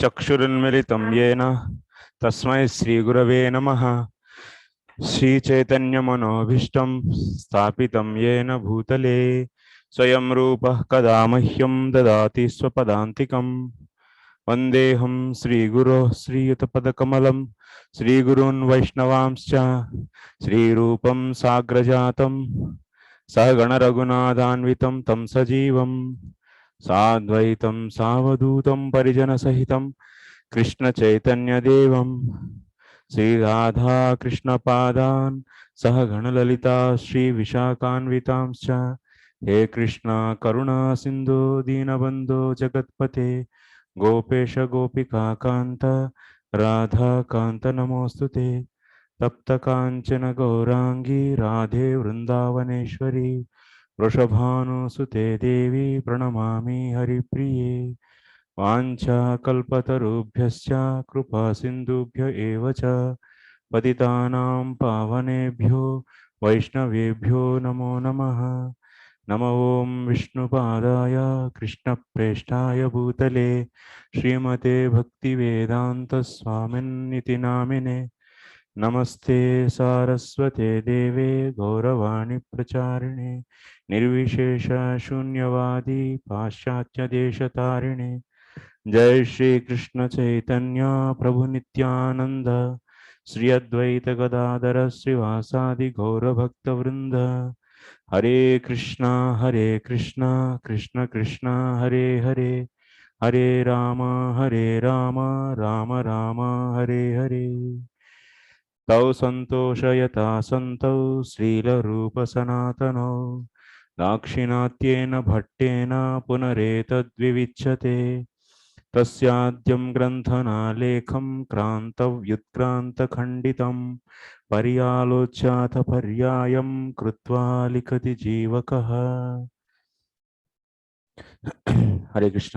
चक्षुरुन्मिलितं येन तस्मै श्रीगुरवे नमः। श्रीचैतन्यमनोभीष्टं स्थापितं येन भूतले स्वयं रूपः कदा मह्यं ददाति स्वपदान्तिकं। वन्देऽहं श्रीगुरोः श्रीयुतपदकमलं श्रीगुरून् वैष्णवांश्च श्रीरूपं साग्रजातं सहगणरघुनाथान्वितं तं सजीवं साद्वैतं सावधूतं परिजनसहितं कृष्णचैतन्यदेवं श्रीराधा कृष्णपादान् सह गणललिता श्रीविशाखान्वितांश्च। हे कृष्णा करुणा सिन्धु दीनबन्धो जगत्पते गोपेश गोपिका कान्त राधा कान्त नमोऽस्तुते। तप्त काञ्चन गौरांगी राधे वृन्दावनेश्वरी वृषभानुसुते देवी प्रणमामि हरिप्रिये। वाञ्छाकल्पतरुभ्यश्च कृपा सिन्धुभ्य एव च पतितानां पावनेभ्यो वैष्णवेभ्यो नमो नमः। नमो ओं विष्णुपादाय कृष्णप्रेष्ठाय भूतले श्रीमते भक्तिवेदांत स्वामिन्निति नामिने। नमस्ते सारस्वते देवे गौरवाणी प्रचारिणे निर्विशेष शून्यवादी पाश्चात्य देशतारिणे। जय श्री कृष्ण चैतन्य प्रभु नित्यानंद श्री अद्वैत गदाधर श्रीवासादि गौर भक्त वृंद। हरे कृष्णा कृष्ण कृष्णा हरे हरे हरे राम राम राम हरे हरे। तौ संतोषयता सन्तौ श्रीलरूप सनातनौ दाक्षिणात्येन भट्टेन पुनरेतद्विविच्यते। तस्याद्यं ग्रन्थनालेखं क्रान्तव्युत्क्रान्तखण्डितं पर्यालोच्याथ पर्यायं कृत्वा लिखति जीवकः। हरे कृष्ण।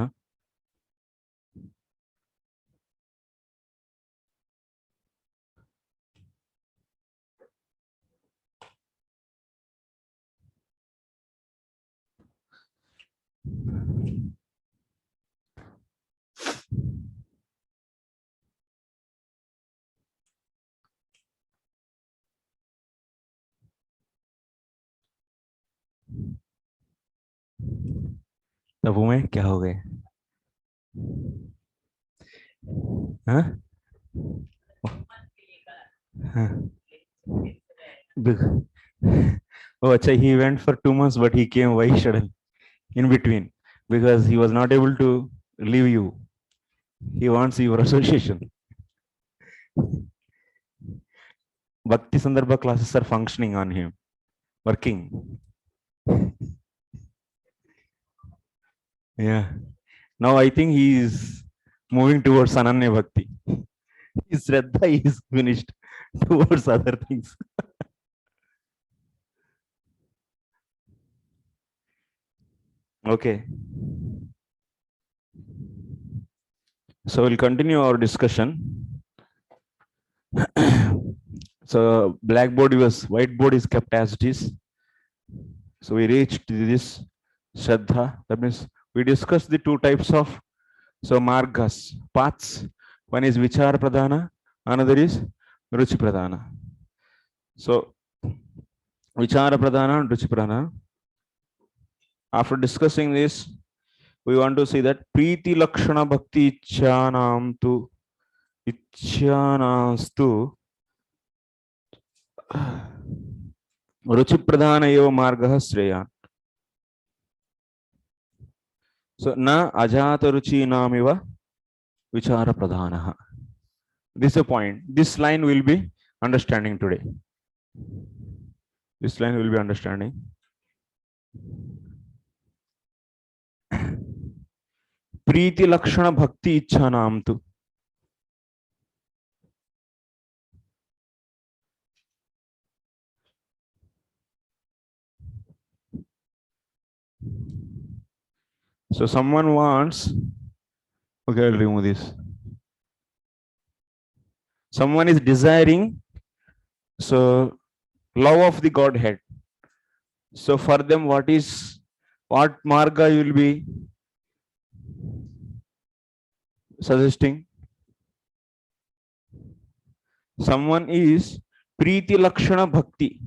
तबू में क्या हो गए? हाँ हाँ। Oh, acha, he went for 2 months, but he came very suddenly in between because he was not able to leave you. He wants your association. Bhakti Sandarbha classes are functioning on him, working. Yeah. Now I think he is moving towards Ananya Bhakti. His Shraddha is finished towards other things. Okay. So we'll continue our discussion. So blackboard was whiteboard is kept as it is. So we reached this Shraddha. That means we discussed the two types of margas, paths. One is Vichara Pradhana, another is Ruchi Pradhana. So Vichara Pradhana and Ruchi Pradhana. After discussing this, we want to see that Preeti Lakshana Bhakti Ichchanastu Ruchi Pradhana eva margah Sreya. So na ajata ruchi namiva vichara pradhanaha. This is a point. This line will be understanding today. This line will be understanding. Preeti Lakshana Bhakti Ichchanamtu. So someone wants, okay, I'll remove this. Someone is desiring, so love of the Godhead. So for them, what marga you will be? suggesting someone is Preeti Lakshana Bhakti.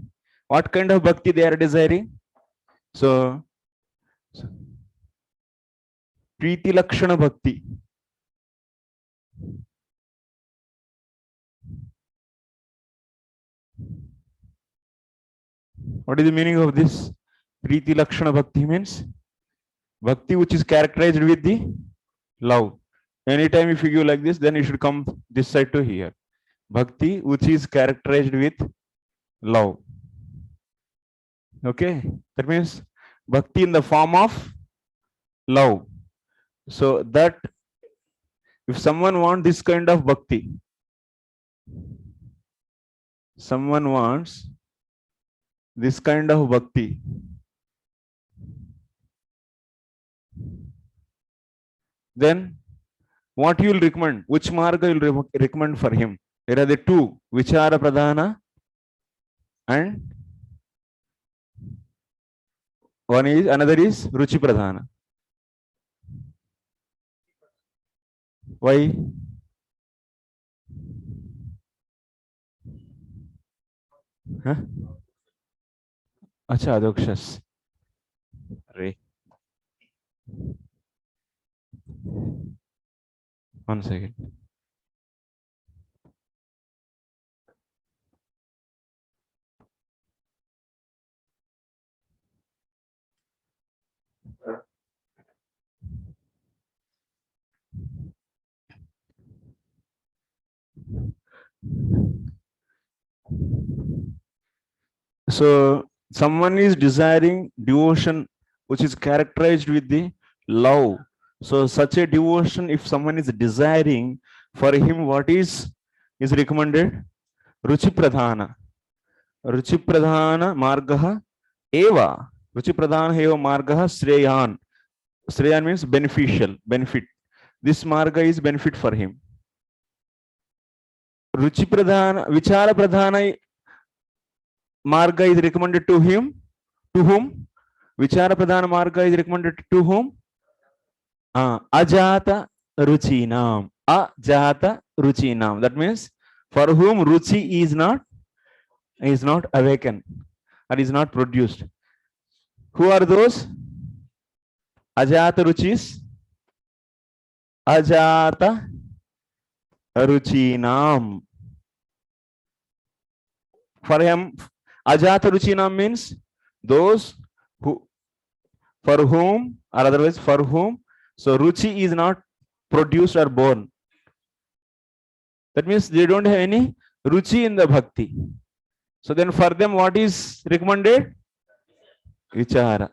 What kind of bhakti they are desiring? So, Preeti Lakshana Bhakti. What is the meaning of this? Preeti Lakshana Bhakti means bhakti which is characterized with the love. Anytime if you give like this, then you should come this side to here. Bhakti which is characterized with love. Okay, that means bhakti in the form of love. So that if someone wants this kind of bhakti, someone wants this kind of bhakti, then what you will recommend? Which marga you will recommend for him? There are the two, Vichara Pradhana and another is Ruchi Pradhana. Why? Huh? Acha adokshas. Array. 1 second. So someone is desiring devotion which is characterized with the love. So such a devotion, if someone is desiring, for him what is recommended? Ruchi Pradhana. Ruchi Pradhana Margaha Eva. Ruchi Pradhana Eva Margaha Sreyan. Sreyan means beneficial, benefit. This marga is benefit for him. Ruchi Pradhana, Vichara Pradhana marga is recommended to him. To whom? Vichara Pradhana marga is recommended to whom? Ajata Ruchinam. Ajata Ruchinam. That means for whom Ruchi is not awakened or is not produced. Who are those? Ajata Ruchis. Ajata Ruchinam. For him, Ajata Ruchinam means those who, for whom, or otherwise for whom, so Ruchi is not produced or born. That means they don't have any Ruchi in the Bhakti. So then for them, what is recommended? Vichara.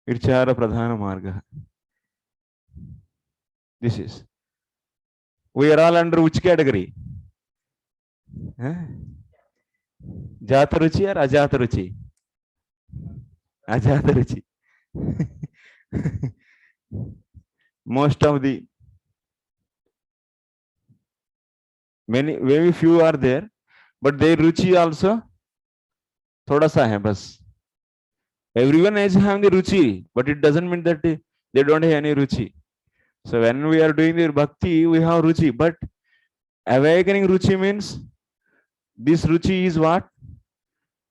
Vichara Pradhana Marga. This is. We are all under which category? Jata Ruchi or Ajata Ruchi? Ajata Ruchi. Most of the very few are there, but their Ruchi also thoda sa hai bas. Everyone has the Ruchi, but it doesn't mean that they don't have any Ruchi. So when we are doing the Bhakti, we have Ruchi, but awakening Ruchi means this Ruchi is what?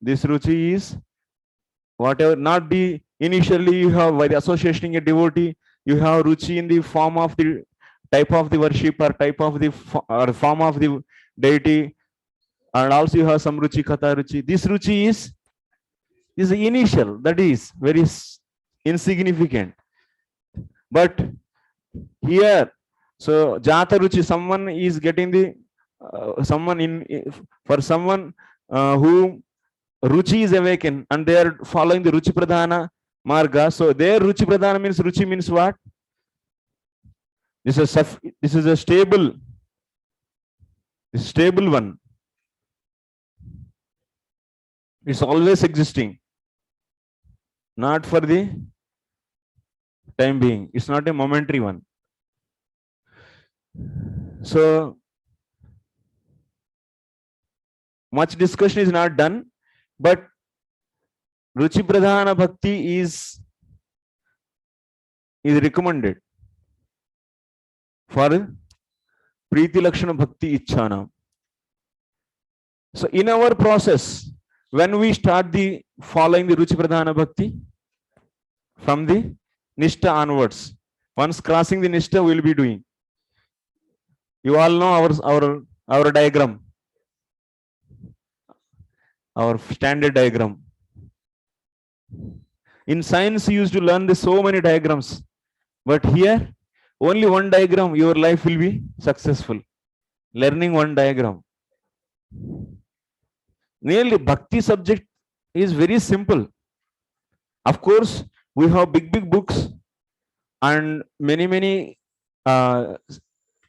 This Ruchi is whatever, not the initially you have by associating a devotee, you have Ruchi in the form of the type of the worship or type of the or form of the deity, and also you have some Ruchi, Katha Ruchi. This Ruchi is the initial, that is very insignificant. But here, so Jata Ruchi, someone is getting the someone for someone who Ruchi is awakened and they are following the Ruchi Pradhana Marga. So their Ruchi Pradhana means Ruchi means what? This is a stable one. It's always existing, not for the time being. It's not a momentary one. So much discussion is not done, but Ruchi Pradhana Bhakti is is recommended for Preeti Lakshana Bhakti Ichchana. So in our process, when we start the following the Ruchi Pradhana Bhakti from the Nishtha onwards, once crossing the Nishtha, we will be doing. You all know our diagram, our standard diagram. In science, you used to learn so many diagrams, but here only one diagram, your life will be successful. Learning one diagram. Nearly Bhakti subject is very simple. Of course, we have big books and many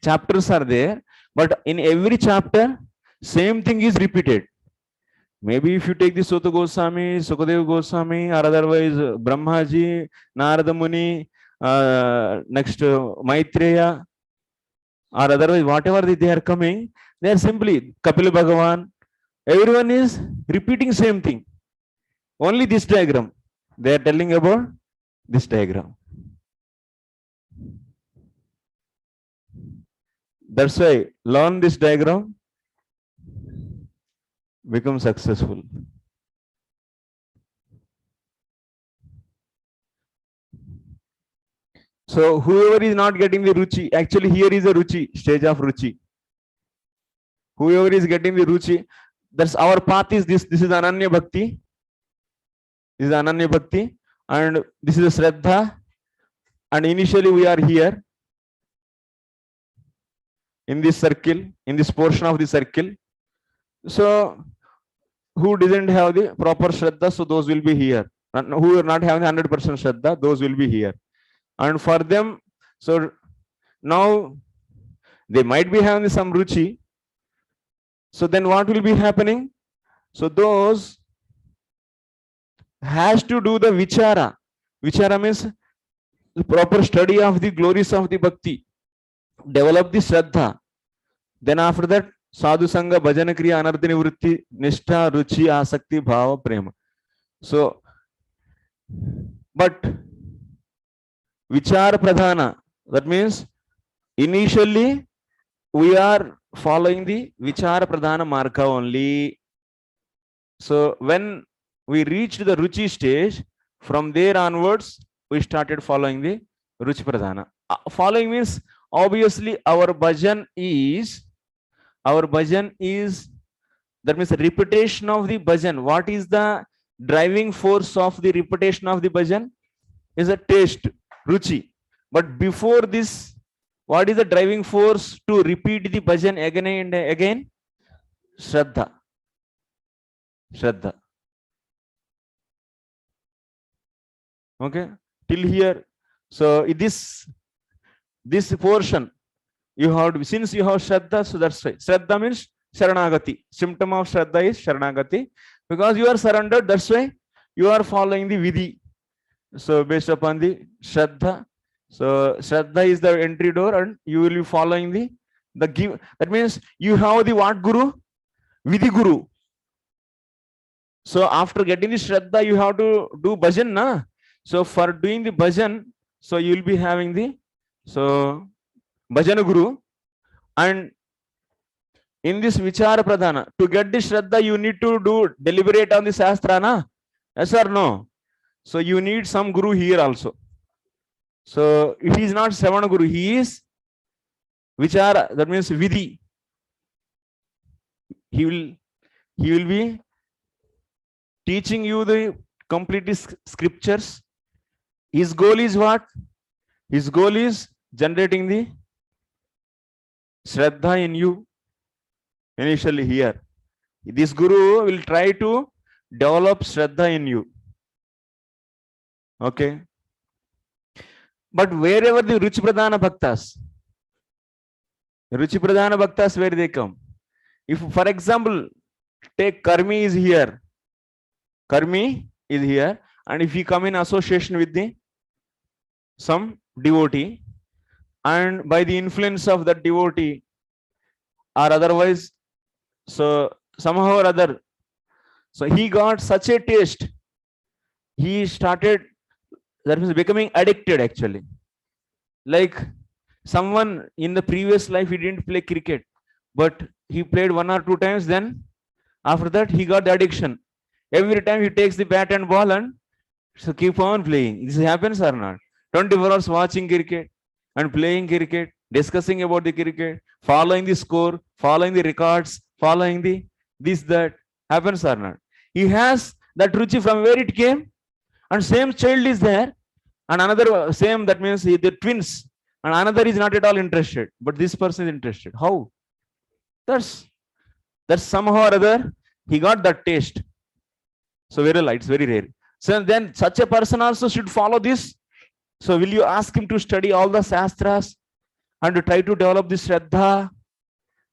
chapters are there, but in every chapter, same thing is repeated. Maybe if you take the Sota Goswami, Sukadeva Goswami, or otherwise Brahmaji, Narada Muni, next Maitreya, or otherwise whatever they are coming, they are simply Kapila Bhagavan. Everyone is repeating same thing. Only this diagram. They are telling about this diagram. That's why learn this diagram, become successful. So whoever is not getting the Ruchi, actually here is a Ruchi, stage of Ruchi. Whoever is getting the Ruchi, that's our path is this. This is Ananya Bhakti. This is Ananya Bhakti. And this is a Shraddha. And initially we are here in this circle, in this portion of the circle. So who doesn't have the proper Shraddha, so those will be here. And who are not having 100% Shraddha, those will be here. And for them, so now they might be having some Ruchi. So then what will be happening? So those has to do the Vichara. Vichara means the proper study of the glories of the Bhakti. Develop the Shraddha. Then after that, Sadhu Sangha, Bhajana Kriya, Anartha Nivritti, Nishtha, Ruchi, Asakti, Bhava, Prema. So, but Vichara Pradhana, that means initially we are following the Vichara Pradhana Marga only. So when we reached the Ruchi stage, from there onwards, we started following the Ruchi Pradhana. Following means obviously our bhajan is, that means repetition of the bhajan. What is the driving force of the repetition of the bhajan? Is a taste, Ruchi. But before this, what is the driving force to repeat the bhajan again and again? Shraddha. Shraddha. Okay, till here. So this portion you have to, since you have Shraddha, so that's right. Shraddha means Sharanagati. Symptom of Shraddha is Sharanagati. Because you are surrendered, that's why you are following the Vidhi. So based upon the Shraddha. So Shraddha is the entry door and you will be following the give. That means you have the what Guru? Vidhi Guru. So after getting the Shraddha, you have to do bhajan, na? So for doing the bhajan, so you will be having the bhajana Guru. And in this Vichara Pradhana, to get the Shraddha, you need to deliberate on the Shastra, na? Yes or no? So you need some Guru here also. So if he is not Savana Guru, he is Vichara, that means Vidhi. He will be teaching you the complete scriptures. His goal is what? His goal is generating the Shraddha in you initially here. This Guru will try to develop Shraddha in you. Okay. But wherever the Ruchi Pradhana Bhaktas, where they come? If, for example, take Karmi is here. Karmi is here. And if you come in association with some devotee, and by the influence of that devotee, or otherwise, so somehow or other, so he got such a taste, he started, that means becoming addicted actually. Like someone in the previous life, he didn't play cricket, but he played 1 or 2 times. Then after that, he got the addiction. Every time he takes the bat and ball and so keep on playing. This happens or not? 24 hours watching cricket and playing cricket, discussing about the cricket, following the score, following the records, following the this, that happens or not? He has that ruchi from where it came, and same child is there, and another same, that means the twins, and another is not at all interested, but this person is interested. How? That's that's somehow or other he got that taste. So very light, it's very rare. So then such a person also should follow this. So will you ask him to study all the shastras and to try to develop this shraddha,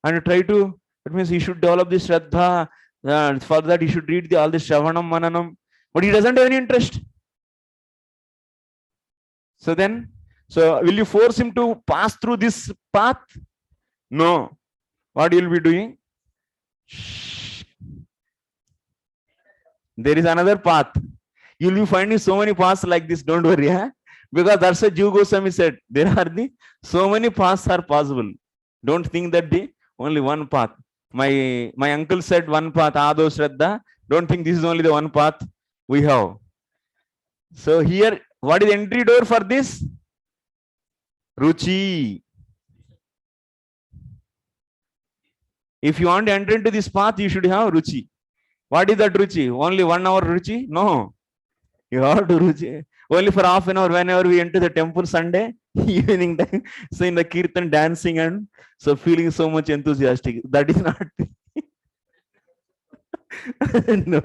and to try to, that means he should develop this shraddha, and for that he should read all the Shravanam Mananam, but he doesn't have any interest. So then, so will you force him to pass through this path? No. What you will be doing? Shh. There is another path. You will be finding so many paths like this. Don't worry, huh? Because that's what Jiva Goswami said. There are so many paths are possible. Don't think that the only one path. My uncle said one path, Ado Shraddha. Don't think this is only the one path we have. So here, what is the entry door for this? Ruchi. If you want to enter into this path, you should have ruchi. What is that ruchi? Only 1 hour ruchi? No. You have to ruchi. Only for half an hour whenever we enter the temple Sunday, evening time, so in the kirtan dancing and so feeling so much enthusiastic. That is not. No,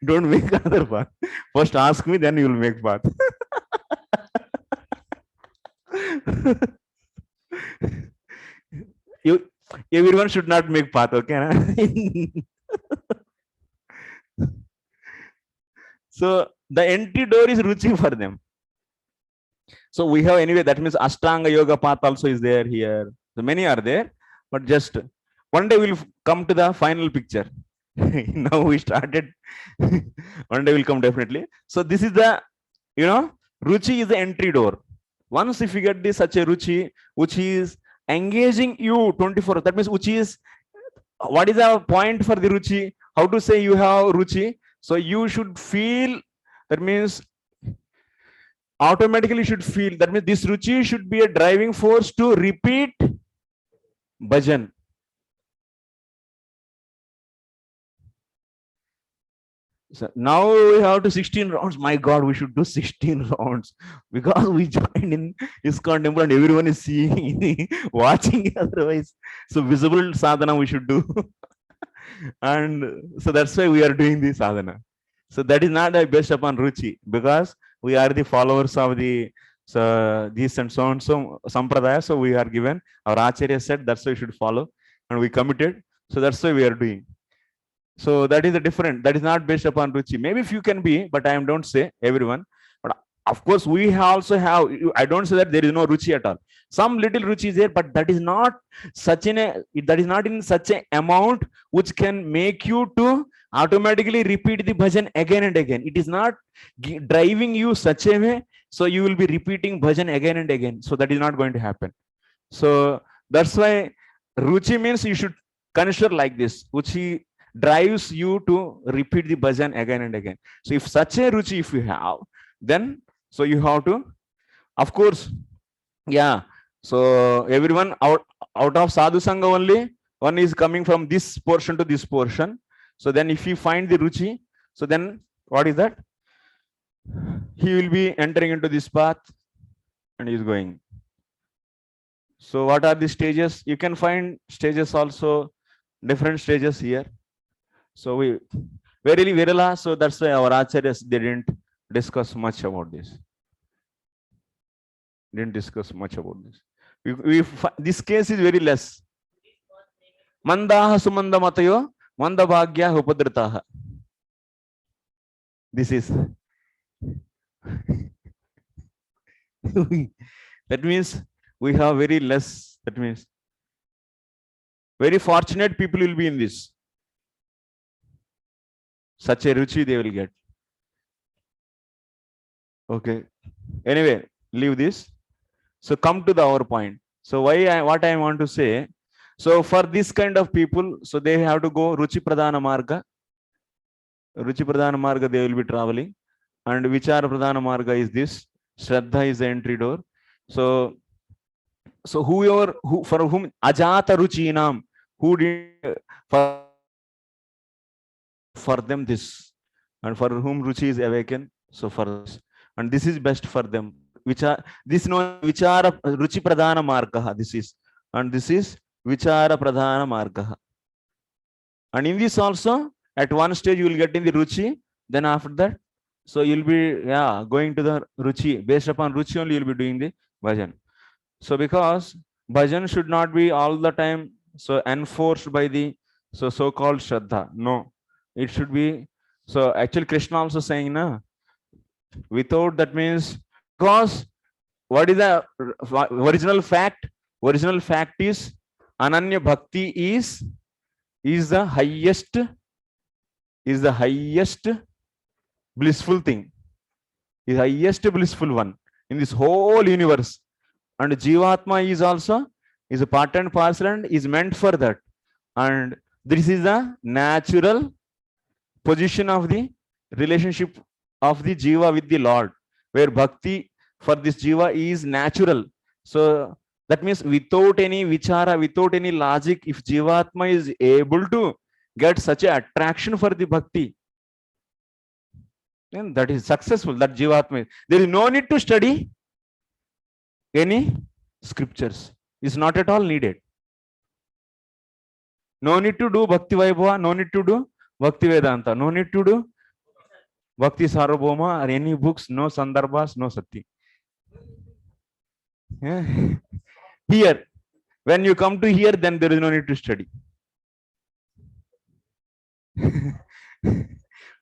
don't make another path. First ask me, then you will make path. Everyone should not make path, okay? So the entry door is ruchi for them. So we have anyway, that means Ashtanga Yoga path also is there here. So many are there, but just one day we'll come to the final picture. Now we started. One day will come definitely. So this is the, ruchi is the entry door. Once if you get this such a ruchi, which is engaging you 24, that means which is, what is the point for the ruchi? How to say you have ruchi? So you should feel, that means automatically should feel, that means this ruchi should be a driving force to repeat bhajan. So now we have to 16 rounds. My God, we should do 16 rounds because we joined in ISKCON temple and everyone is seeing, watching otherwise. So visible sadhana we should do. And so that's why we are doing this sadhana. So that is not based upon ruchi, because we are the followers of the this and so sampradaya. So we are given, our acharya said that's why we should follow, and we committed. So that's why we are doing. So that is the different. That is not based upon ruchi. Maybe if you can be, but I don't say everyone. But of course, we also have. I don't say that there is no ruchi at all. Some little ruchi is there, but that is not such that is not in such an amount which can make you to automatically repeat the bhajan again and again. It is not driving you such a way, so you will be repeating bhajan again and again. So that is not going to happen. So that's why ruchi means you should consider like this, which drives you to repeat the bhajan again and again. So if such a ruchi if you have, then so you have to, of course, yeah. So everyone out of sadhu sangha only, one is coming from this portion to this portion. So then if you find the ruchi, so then what is that? He will be entering into this path and he is going. So what are the stages? You can find stages also, different stages here. So we verily virala, so that's why our acharyas, they didn't discuss much about this. Didn't discuss much about this. This case is very less. Mandaha sumanda matayo, manda bhagya upadrataha. This is. That means we have very less. That means very fortunate people will be in this. Such a ruchi they will get. Okay. Anyway, leave this. So come to the our point. So what I want to say, so for this kind of people, so they have to go ruchi pradhana marga. Ruchi pradhana marga they will be traveling, and vichara pradhana marga is this. Shraddha is the entry door. So whoever who for whom ajata ruchinam, who did for them this, and for whom ruchi is awakened, so for this, and this is best for them, which are this no vichara ruchi pradhana marga, this is, and this is vichara pradhana marga. And in this also, at one stage you will get in the ruchi, then after that, so you'll be going to the ruchi. Based upon ruchi only you'll be doing the bhajan. So because bhajan should not be all the time so enforced by the so-called shraddha. No, it should be. So actually Krishna also saying na, without that means, because what is the original fact? Original fact is ananya bhakti is the highest, is the highest blissful thing, is highest blissful one in this whole universe. And jivatma is also is a part and parcel and is meant for that. And this is the natural position of the relationship of the jiva with the Lord, where bhakti for this jiva is natural. So that means without any vichara, without any logic, if jivatma is able to get such an attraction for the bhakti, then that is successful. That jivatma, there is no need to study any scriptures, is not at all needed. No need to do bhakti vaibhava, no need to do bhakti vedanta, no need to do bhakti sarvabhauma or any books, no sandarbhas, no sati. Yeah. Here, when you come to here, then there is no need to study.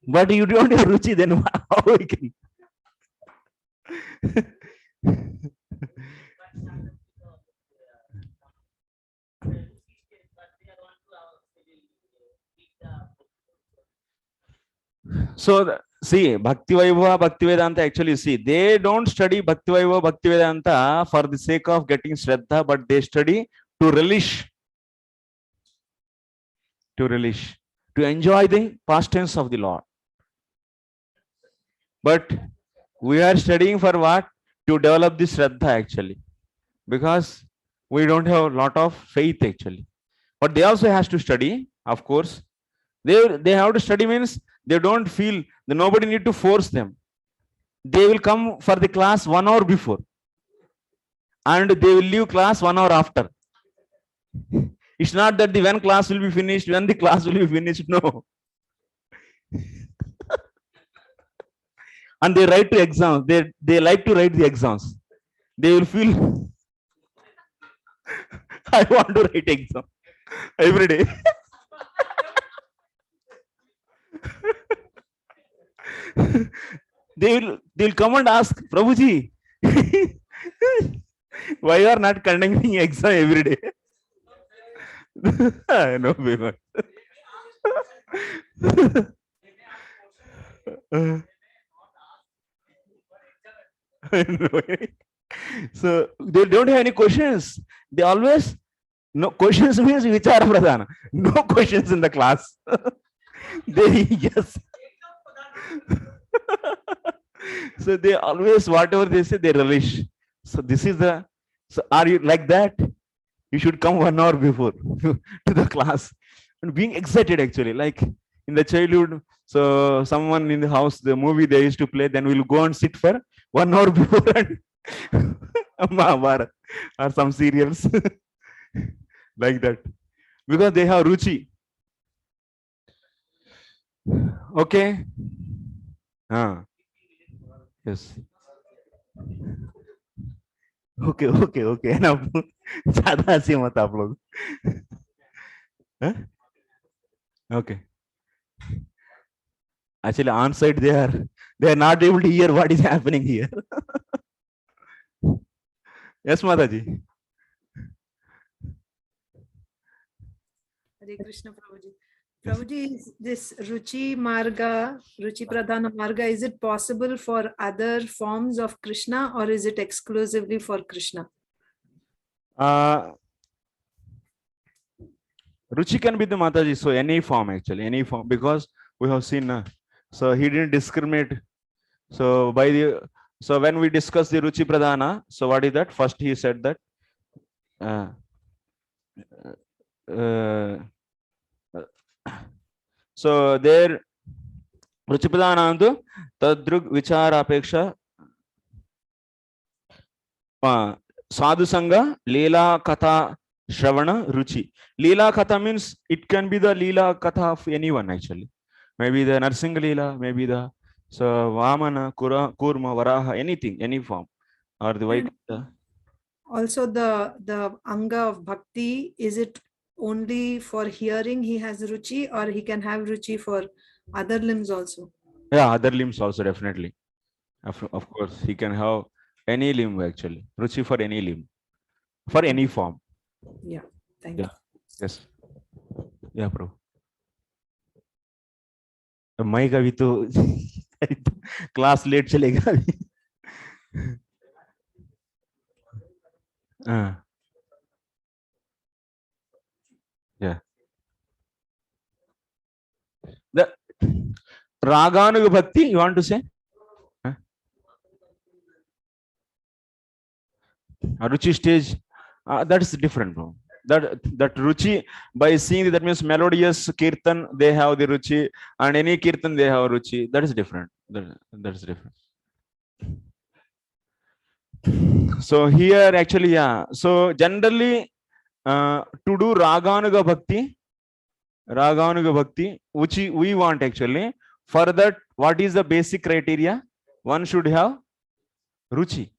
But you don't have ruchi, then how we can? So see, bhakti vaibhava, bhakti vedanta, actually see, they don't study bhakti vaibhava, bhakti vedanta for the sake of getting shraddha, but they study to relish, to enjoy the pastimes of the Lord. But we are studying for what? To develop this shraddha actually, because we don't have a lot of faith actually. But they also has to study, of course. They have to study means they don't feel that nobody need to force them. They will come for the class 1 hour before, and they will leave class 1 hour after. It's not that the when class will be finished, when the class will be finished. No. And they write to exams. They like to write the exams. They will feel I want to write exam every day. They'll come and ask, Prabhuji, why you are not conducting exam every day? I know, Bhima. So they don't have any questions. They always, no questions means vichara pradhana. No questions in the class. They yes. So they always, whatever they say, they relish. So this is the, so are you like that? You should come 1 hour before to the class and being excited actually, like in the childhood. So someone in the house, the movie they used to play, then we'll go and sit for 1 hour before and Mahabharata or some serials like that, because they have ruchi. Okay. Yes. Okay, okay, okay. Now, ज़्यादा हंसी मत आप लोग. Okay. Actually, on site they are not able to hear what is happening here. Yes, Mataji. Hare Krishna, Prabhuji. Prabhuji, is this Ruchi Marga, Ruchi Pradhana Marga, is it possible for other forms of Krishna or is it exclusively for Krishna? Ruchi can be the Mataji, so any form actually, any form, because we have seen, so he didn't discriminate. So so when we discuss the Ruchi Pradhana, so what is that? First he said that uh, uh, so there Ruchi Pradhana andu tadrug vichara apeksha sadhu sangha leela katha shravana ruchi. Leela katha means it can be the leela katha of anyone actually. Maybe the Narsingh Leela, maybe the so Vamana, Kurma, Varaha, anything, any form, or the Vaikuntha. Also, the anga of bhakti, is it only for hearing he has ruchi, or he can have ruchi for other limbs also? Yeah, other limbs also definitely. Of course, he can have any limb actually. Ruchi for any limb, for any form. Yeah, thank Yeah. you. Yes. Yeah, bro. Mic अभी तो class late चलेगा अभी. Yeah. The Raganuga Bhakti, you want to say? Ruchi stage, that is different, bro. That Ruchi, by seeing that means melodious kirtan, they have the Ruchi, and any kirtan they have Ruchi. That is different. That is different. So here actually, yeah. So generally, to do Raganuga Bhakti, which we want actually. For that, what is the basic criteria? One should have Ruchi.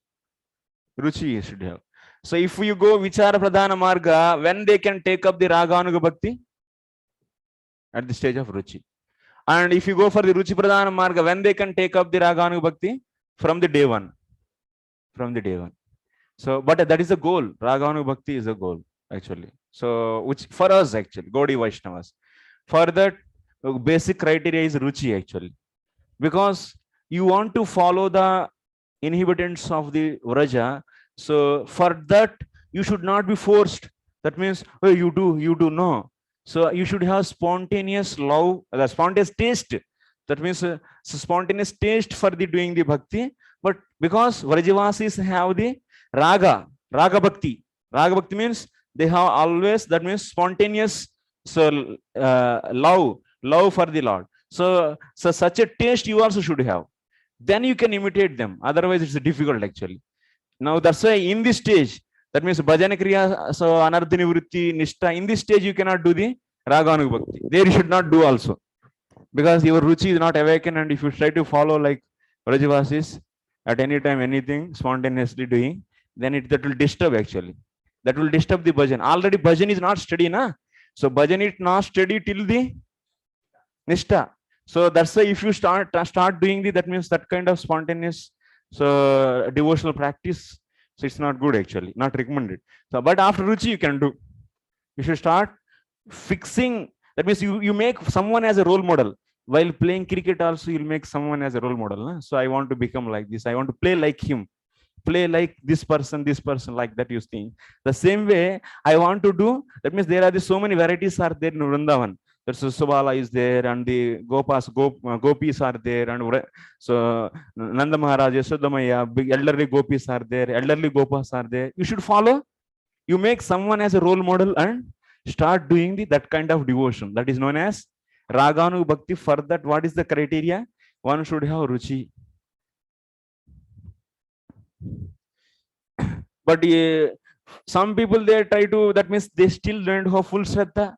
Ruchi should have. So if you go Vichara Pradhana Marga, when they can take up the Raganuga Bhakti? At the stage of Ruchi. And if you go for the Ruchi Pradhana Marga, when they can take up the Raganuga Bhakti? From the day one. From the day one. So, but that is the goal. Raganuga Bhakti is a goal, actually. So, which for us, actually, Gaudiya Vaishnavas. For that, basic criteria is Ruchi, actually. Because you want to follow the inhabitants of the Vraja. So for that, you should not be forced. That means, oh, you do, no. So you should have spontaneous love, the spontaneous taste. That means spontaneous taste for the doing the bhakti. But because Vrajavasis have the raga bhakti. Raga bhakti means they have always, that means spontaneous, so love for the Lord. So such a taste you also should have. Then you can imitate them. Otherwise, it's difficult actually. Now that's why in this stage, that means bhajana kriya, so anartha nivritti, nishta, in this stage you cannot do the Raganuga Bhakti. There you should not do also. Because your ruchi is not awakened, and if you try to follow like Vrajavasis at any time, anything spontaneously doing, then that will disturb actually. That will disturb the bhajan. Already bhajan is not steady, na? So bhajan is not steady till the nishta. So that's why if you start doing that means that kind of spontaneous, so devotional practice, so it's not good actually, not recommended. So but after ruchi you can do. You should start fixing. That means you make someone as a role model. While playing cricket also, you'll make someone as a role model. Na? So I want to become like this. I want to play like him. Play like this person, like that, you think. The same way I want to do. That means there are so many varieties are there in Vrindavan. There's Subala is there, and the gopis are there, and so Nanda Maharaj, Yasodamaya, big elderly gopis are there, elderly gopas are there. You should follow. You make someone as a role model and start doing that kind of devotion. That is known as Raganu Bhakti. For that, what is the criteria? One should have Ruchi. But some people, they try to, that means they still don't have full Shraddha,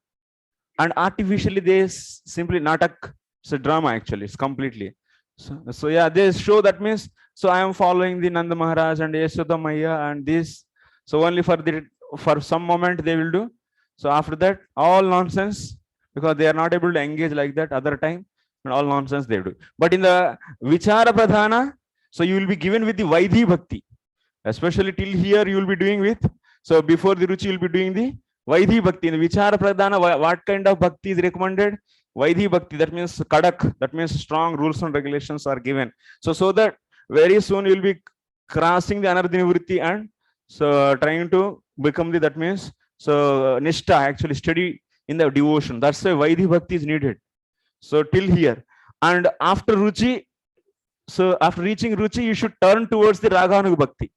and artificially they simply natak. So drama actually, it's completely. So yeah, they show, that means, so I am following the Nanda Maharaj and Yashoda Maya and this. So only for some moment they will do. So after that, all nonsense, because they are not able to engage like that other time, and all nonsense they do. But in the Vichara Pradhana, so you will be given with the Vaidhi Bhakti. Especially till here you will be doing with. So before the Ruchi, you will be doing the Vaidhi bhakti. In Vichara pradhana, what kind of bhakti is recommended? Vaidhi bhakti, that means kadak, that means strong rules and regulations are given. So that very soon you will be crossing the anartha nivritti and so trying to become the, that means so nishta, actually study in the devotion. That's why Vaidhi bhakti is needed. So till here. And after ruchi, so after reaching ruchi, you should turn towards the raganuga bhakti.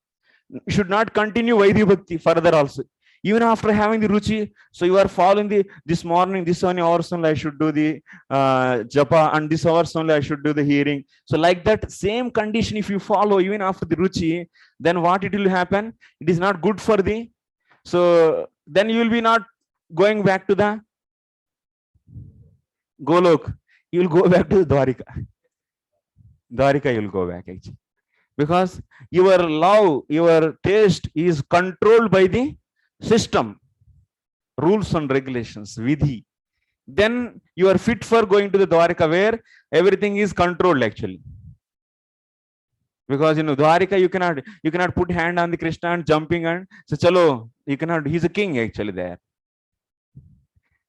You should not continue Vaidhi bhakti further also. Even after having the ruchi, so you are following the this morning, this only hours only I should do the japa, and this hours only I should do the hearing. So like that same condition, if you follow even after the ruchi, then what it will happen? It is not good for the. So then you will be not going back to the Golok. You will go back to the Dwarika. Dwarika you will go back actually, because your love, your taste is controlled by the system, rules and regulations, vidhi. Then you are fit for going to the Dwarika, where everything is controlled actually. Because Dwarika, you cannot put hand on the Krishna and jumping and so chalo, you cannot. He's a king actually there.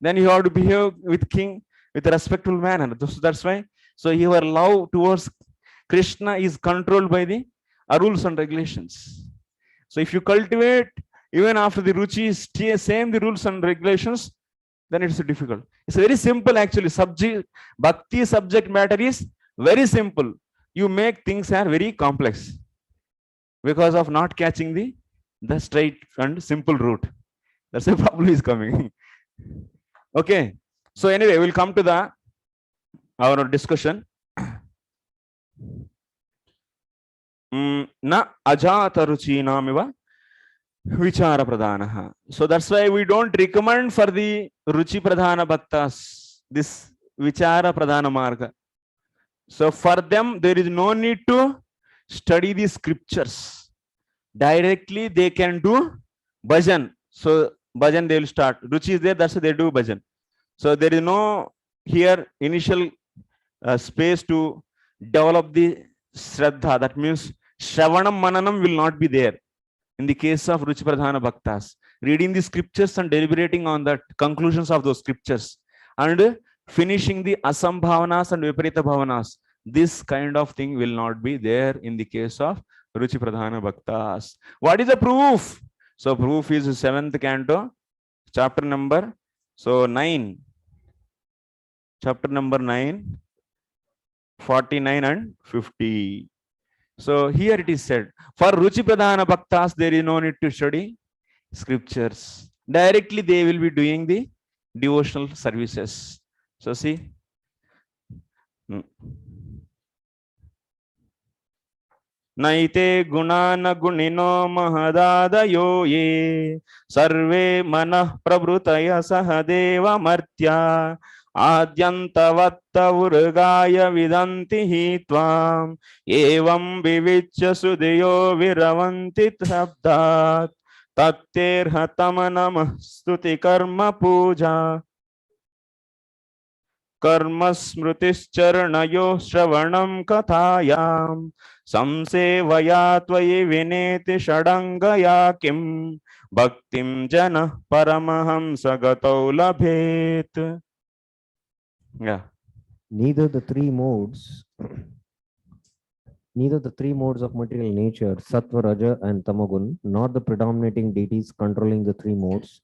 Then you have to behave with king with a respectful manner. So that's why. So your love towards Krishna is controlled by the rules and regulations. So if you cultivate even after the ruchi, same the rules and regulations, then it's difficult. It's very simple actually. Bhakti subject matter is very simple. You make things are very complex because of not catching the straight and simple route. That's the problem is coming. Okay. So anyway, we'll come to our discussion. Na ajata ruchinamiva vichara pradhanaha. So that's why we don't recommend for the ruchi pradhana bhaktas this vichara pradhana marga. So for them there is no need to study the scriptures. Directly they can do bhajan. So bhajan they will start. Ruchi is there, that's why they do bhajan. So there is no here initial space to develop the shraddha. That means Shravanam Mananam will not be there in the case of Ruchi Pradhana Bhaktas. Reading the scriptures and deliberating on the conclusions of those scriptures and finishing the Asambhavanas and Viparita Bhavanas. This kind of thing will not be there in the case of Ruchi Pradhana Bhaktas. What is the proof? So proof is 7th canto, chapter number 9. Chapter number 9, 49 and 50. So here it is said, for Ruchi Pradhana Bhaktas, there is no need to study scriptures. Directly they will be doing the devotional services. So see. Naite gunana gunino mahadadayo ye sarve manah prabrutaya sahadeva martya आद्यंतवत्त उर्गाय विदन्ति हि त्वाम् एवं विविच्य सुदयो विरवन्ति शब्दात् तत्तेर्हतम नमः स्तुति कर्म पूजा कर्म स्मृतिश्चरणयो श्रवणं कथायां संसेवया त्वयि विनेति षडङ्गया किं भक्तिं जनः परमहंस गतौ लभेत्. Yeah. Neither the three modes of material nature, sattva, raja, and tamagun, nor the predominating deities controlling the three modes,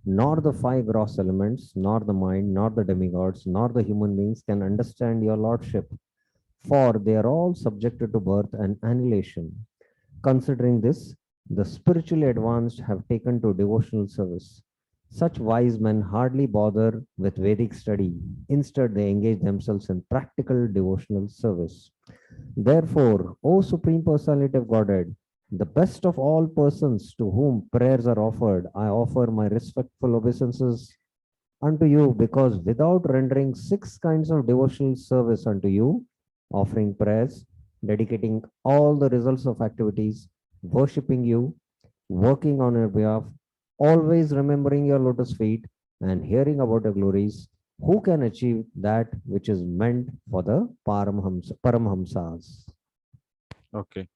nor the 5 gross elements, nor the mind, nor the demigods, nor the human beings can understand your lordship, for they are all subjected to birth and annihilation. Considering this, the spiritually advanced have taken to devotional service. Such wise men hardly bother with Vedic study. Instead, they engage themselves in practical devotional service. Therefore, O Supreme Personality of Godhead, the best of all persons to whom prayers are offered, I offer my respectful obeisances unto you, because without rendering 6 kinds of devotional service unto you, offering prayers, dedicating all the results of activities, worshipping you, working on your behalf, always remembering your lotus feet and hearing about your glories, who can achieve that which is meant for the Paramhamsas? Okay.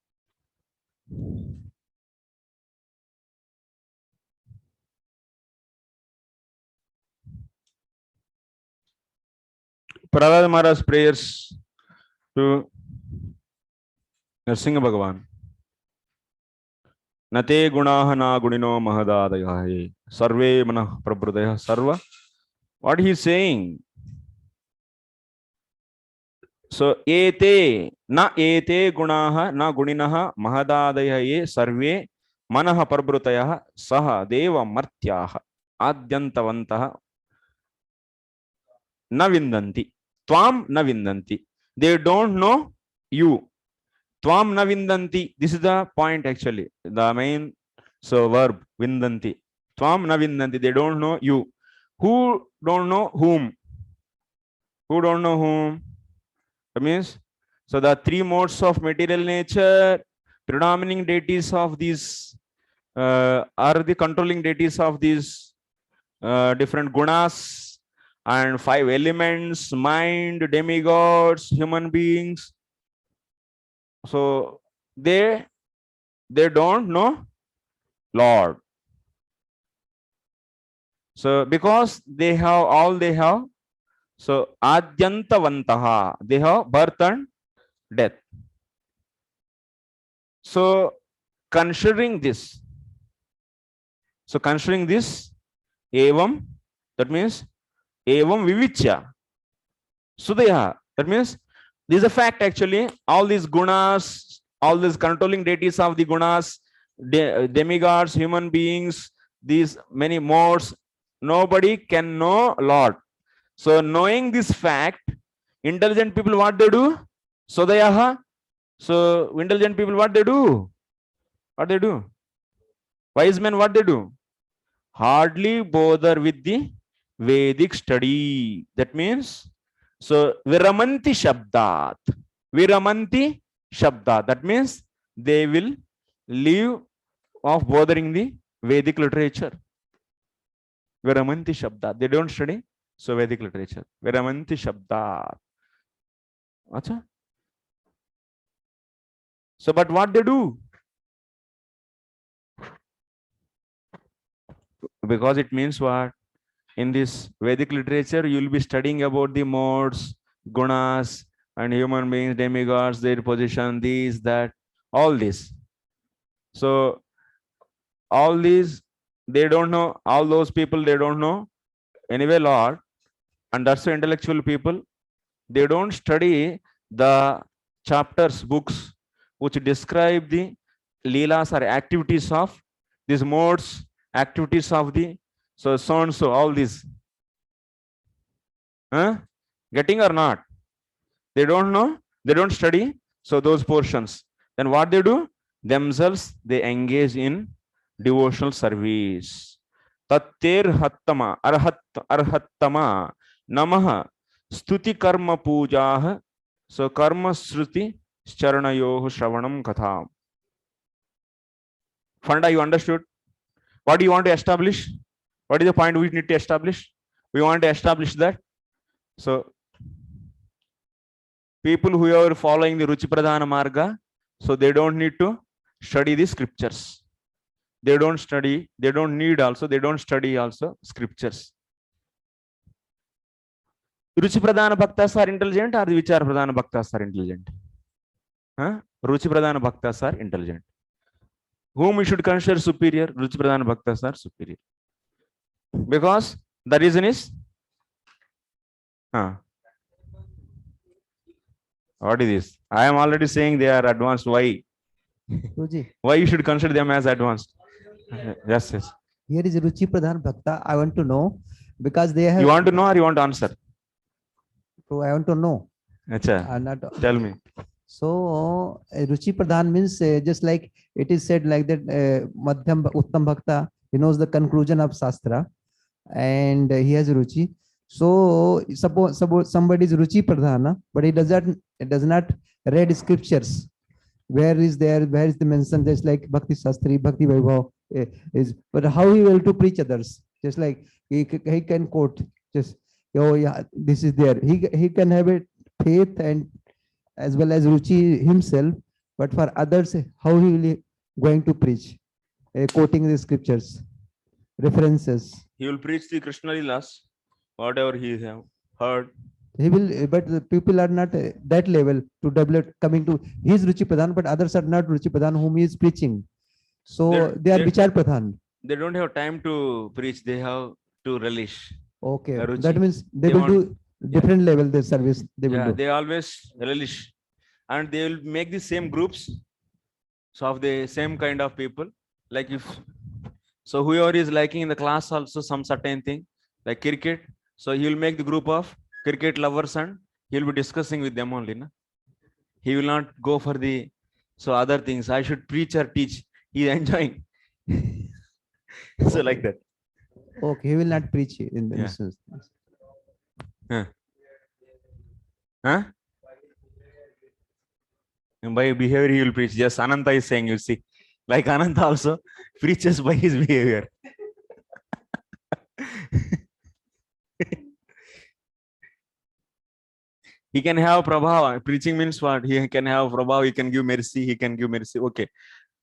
Prahlad Maharaj's prayers to Nrsimha Bhagavan. Nate gunaha na gunino mahadadayahe sarve manah prabhudaya sarva. What he is saying? So ete gunaha na guninaha mahadadayahe sarve manah prabhutaya saha deva martyaha adyantavantaha na vindanti. Tvam na vindanti. They don't know you. Tvam na vindanti. This is the point actually. The main verb vindanti. Tvam na vindanti. They don't know you. Who don't know whom? Who don't know whom? That means, so the three modes of material nature, predominating deities of these are the controlling deities of these different gunas, and five elements, mind, demigods, human beings. So they don't know Lord. So because they have, so adyantavantaha, they have birth and death. So considering this, evam, that means evam vivichya sudaya, that means this is a fact actually. All these gunas, all these controlling deities of the gunas, demigods, human beings, these many modes, nobody can know Lord. So knowing this fact, intelligent people what they do? Sodayaha. So intelligent people what they do? Wise men what they do? Hardly bother with the Vedic study. That means, so viramanti shabdat. Viramanti shabdat. That means they will leave off bothering the Vedic literature. Viramanti shabdat. They don't study so Vedic literature. Viramanti shabdat. Acha? So, but what they do? Because it means what? In this Vedic literature, you will be studying about the modes, gunas, and human beings, demigods, their position, these, that, all this. So, all these, they don't know, all those people, they don't know. Anyway, Lord, and that's the intellectual people, they don't study the chapters, books, which describe the leelas or activities of these modes, activities of the so and so, all these. Getting or not? They don't know, they don't study so those portions. Then what they do? Themselves, they engage in devotional service. Tattir hattama arhattama namah stuti karma pujah. So karma sruti charanayoh shravanam katham. Funda, you understood? What do you want to establish? What is the point we need to establish? We want to establish that. So people who are following the Ruchi Pradhana Marga, so they don't need to study the scriptures. They don't study, they don't need also, they don't study also scriptures. Ruchi Pradhana Bhaktas are intelligent or the Vichara Pradhana Bhaktas are intelligent? Ruchi Pradhana Bhaktas are intelligent. Whom we should consider superior? Ruchi Pradhana Bhaktas are superior. Because the reason is, what is this? I am already saying they are advanced. Why? Why you should consider them as advanced? Yes, yes. Here is Ruchi Pradhan Bhakta. I want to know because they have. You want to know or you want to answer? So I want to know. Achha. Tell me. So Ruchi Pradhan means just like it is said like that. Madhyam Uttam Bhakta, he knows the conclusion of Shastra, and he has Ruchi. So suppose somebody is Ruchi Pradhana, but he does not read scriptures. Where is the mention? Just like Bhakti Shastri, Bhakti Vaibhav is, but how he will to preach others? Just like he can quote, just, oh yeah, this is there. He can have a faith and as well as Ruchi himself, but for others, how he will going to preach? Quoting the scriptures, references. He will preach the Krishna Lilas, whatever he have heard. He will, but the people are not that level to develop coming to his Ruchi Pradhan, but others are not Ruchi Pradhan whom he is preaching. So they are Vichar Pradhan. They don't have time to preach. They have to relish. Okay, Ruchi. that means they They will want- do different level their service. They will Yeah, do. they always relish, and they will make the same groups, so of the same kind of people. Like if so, whoever is liking in the class also some certain thing like cricket, so he will make the group of cricket lovers and he will be discussing with them only. Na? He will not go for the so other things. I should preach or teach. He is enjoying. So like that. Okay, he will not preach in the Yeah. instance. Huh? And by behavior he will preach. Just Ananta is saying, you see, like Ananta also preaches by his behavior. He can have prabhava. Preaching means what? He can have prabhava. He can give mercy. He can give mercy. Okay.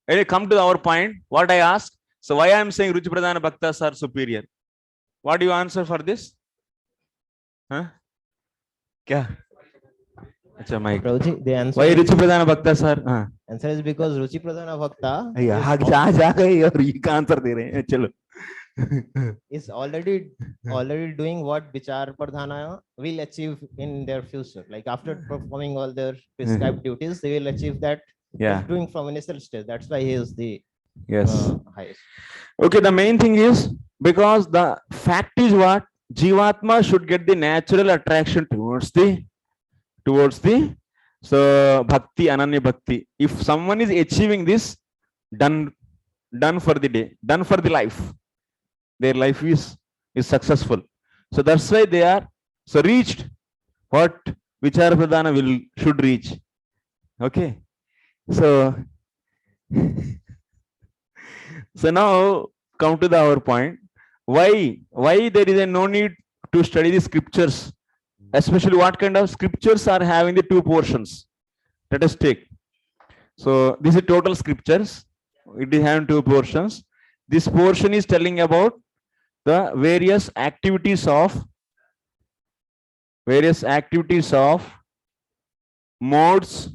Anyway, come to our point. What I ask. So why I am saying Ruchi Pradhana Bhaktas are superior? What do you answer for this? Huh? Kya? Acha, Mike. Prabhuji, the answer Why is, Ruchi Pradhana Bhaktas are? answer is because Ruchi Pradhana Bhakta हाँ जा जा गए और ये का answer दे रहे हैं चलो is already doing what Vichar Pradhana will achieve in their future. Like after performing all their prescribed duties, they will achieve that yeah doing from initial stage. That's why he is the yes highest. okay the main thing is because the fact is what Jivatma should get the natural attraction towards the so bhakti ananya bhakti. If someone is achieving this, done for the day, done for the life, their life is successful. So that's why they are so reached what Vichara Pradhana should reach. Okay, so so now come to our point. Why there is a no need to study the scriptures, especially what kind of scriptures are having the two portions. Let us take. So this is total scriptures. It is having two portions. This portion is telling about the various activities of modes.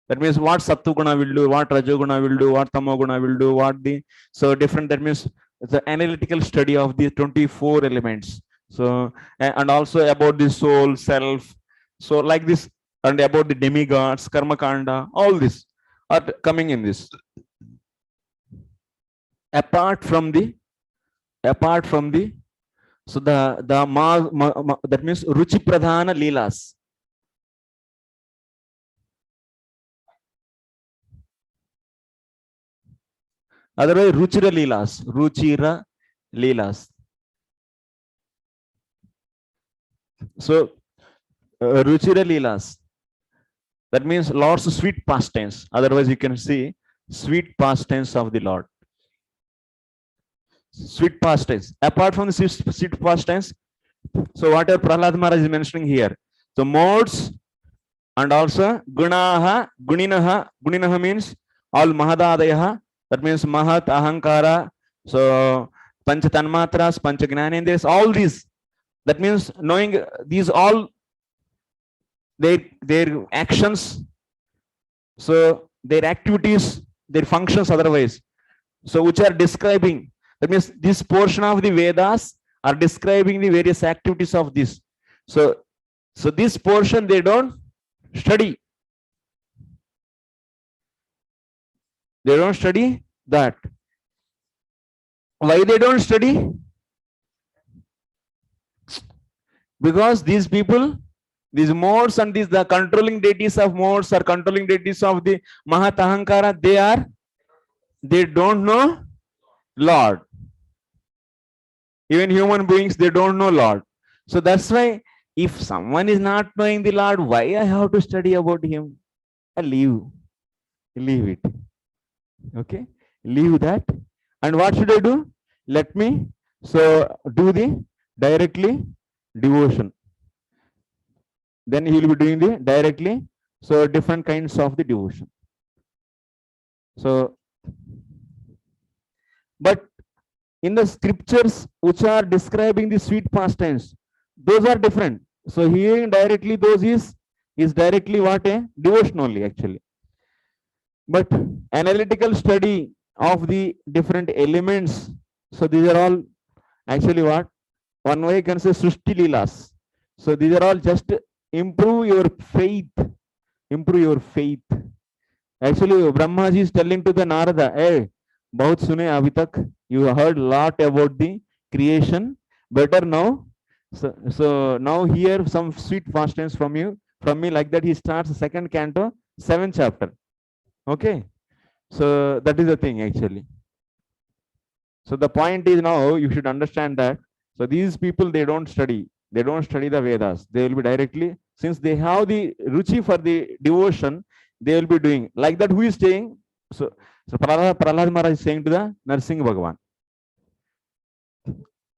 That means what Sattva-guna will do, what Rajo-guna will do, what Tamo-guna will do, what the so different. That means the analytical study of the 24 elements. So and also about the soul, self. So like this, and about the demigods, karma kanda, all this are coming in this. Apart from the so that means Ruchi Pradhana Leelas. Otherwise, Ruchira Leelas. So, Ruchira Leelas. That means Lord's sweet past tense. Otherwise, you can see sweet past tense of the Lord. Sweet past tense. Apart from the sweet past tense, so whatever Prahlad Maharaj is mentioning here, so modes and also gunaha, guninaha means all mahadadayaha. That means mahat, ahankara, so pancha tanmatras, pancha gnanendras, all these. That means knowing these all their actions, so their activities, their functions otherwise. So which are describing. That means this portion of the Vedas are describing the various activities of this. So this portion they don't study. They don't study that. Why they don't study? Because these people, these modes and the controlling deities of modes or controlling deities of the Mahat Ahankara, they don't know Lord. Even human beings, they don't know Lord. So that's why if someone is not knowing the Lord, why I have to study about him? I leave it. Okay, leave that. And what should I do? Let me do the directly devotion. Then he will be doing the directly different kinds of the devotion. So, but in the scriptures which are describing the sweet past tense, those are different. So hearing directly those is directly what? A devotion only actually. But analytical study of the different elements, so these are all actually what? One way you can say Srishti Leelas. So these are all just improve your faith. Improve your faith. Actually, Brahma ji is telling to the Narada, hey, bahut sune abhi tak. You heard lot about the creation. Better now. So now here some sweet fastness from you, from me, like that. He starts the second canto, 7th chapter. Okay. So that is the thing actually. So the point is now you should understand that. So these people, they don't study. They don't study the Vedas. They will be directly, since they have the ruchi for the devotion, they will be doing like that. Who is saying? So Prahlad Maharaj is saying to the Narsingh Bhagavan.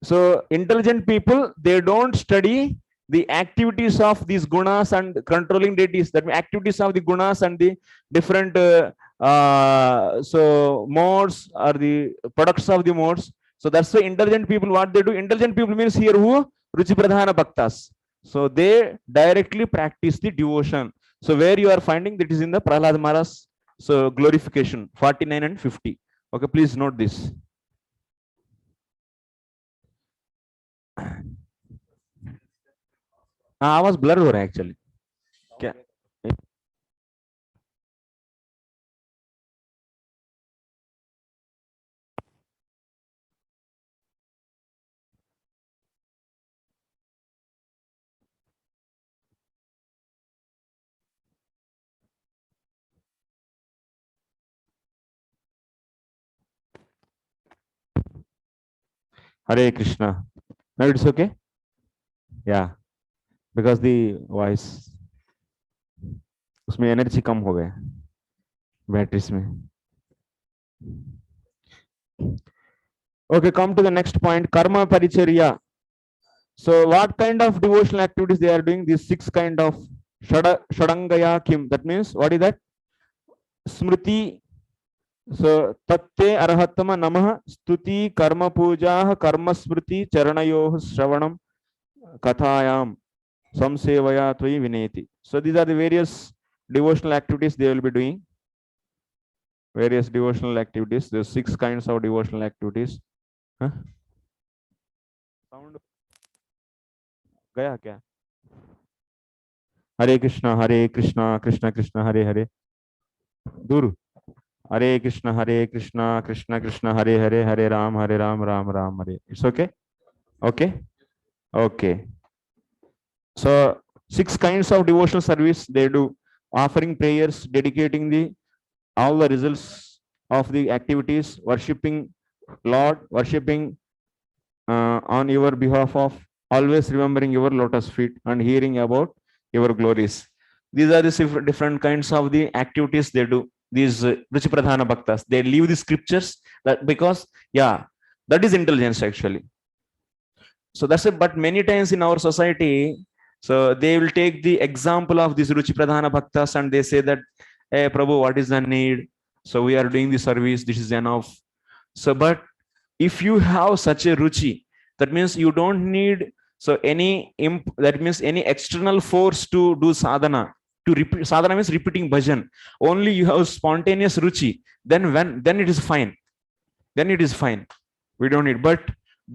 So intelligent people, they don't study the activities of these gunas and controlling deities. That means activities of the gunas and the different so modes or the products of the modes. So that's why intelligent people, what they do, intelligent people means here who? Ruchi Pradhana Bhaktas. So they directly practice the devotion. So where you are finding that is in the Prahlad Maharaj, so glorification 49 and 50. Okay, please note this. आवाज blur हो रहा है actually क्या Hare Krishna. Now it's okay? Yeah. Because the voice, उसमें energy कम हो गया batteries में. Okay, come to the next point. Karma Paricharya. So what kind of devotional activities they are doing? These 6 kind of Shadangaya Kim. That means what is that? Smriti. So Tatte Arhatama Namah Stuti Karma Puja Karma Smriti Charanayoh Shravanam Kathayam Samsevaya Tvi Vineti. So these are the various devotional activities they will be doing. Various devotional activities. There are 6 kinds of devotional activities. Huh? Sound gaya kya? Hare Krishna, Krishna Krishna, Hare Hare. Dur. Hare Krishna, Krishna Krishna, Hare Hare, Hare Ram, Ram Ram, Hare. It's okay? Okay? Okay. So 6 kinds of devotional service they do. Offering prayers, dedicating the all the results of the activities, worshipping Lord, worshipping on your behalf of, always remembering your lotus feet and hearing about your glories. These are the different kinds of the activities they do. These Ruchi Pradhana Bhaktas, they leave the scriptures that because, yeah, that is intelligence actually. So that's it. But many times in our society, so they will take the example of this Ruchi Pradhana Bhaktas and they say that, hey, Prabhu, what is the need? So we are doing the service, this is enough. So, but if you have such a Ruchi, that means you don't need so any that means any external force to do sadhana. To repeat sadhana means repeating bhajan. Only you have spontaneous Ruchi. Then it is fine. Then it is fine. We don't need. But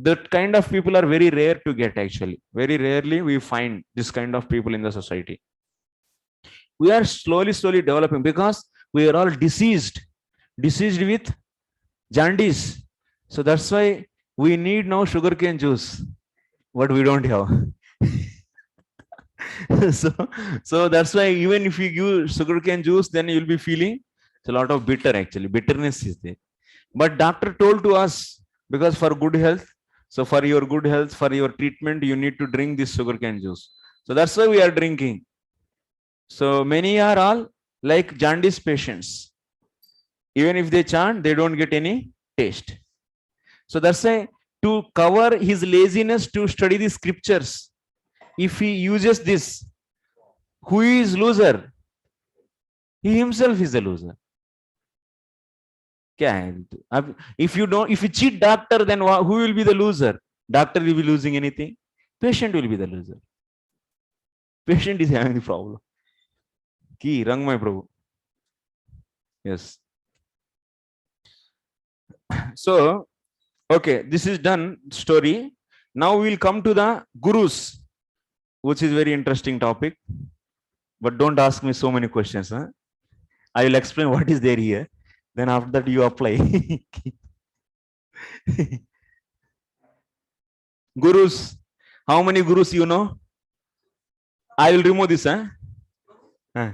that kind of people are very rare to get actually. Very rarely we find this kind of people in the society. We are slowly developing because we are all diseased with jaundice. So that's why we need now sugarcane juice, but we don't have. so that's why even if you give sugarcane juice, then you'll be feeling a lot of actually. Bitterness is there. But doctor told to us, because for good health, so for your good health, for your treatment, you need to drink this sugarcane juice. So that's why we are drinking. So many are all like jaundice patients. Even if they chant, they don't get any taste. So that's why to cover his laziness to study the scriptures, if he uses this, who is loser? He himself is a loser. If you cheat doctor, then who will be the loser? Doctor will be losing anything. Patient will be the loser. Patient is having the problem. Ki Rang my Prabhu. Yes. So, okay, this is done story. Now we will come to the gurus, which is very interesting topic. But don't ask me so many questions. Huh? I will explain what is there here. Then after that you apply. Gurus. How many gurus you know? I will remove this. Huh? Huh.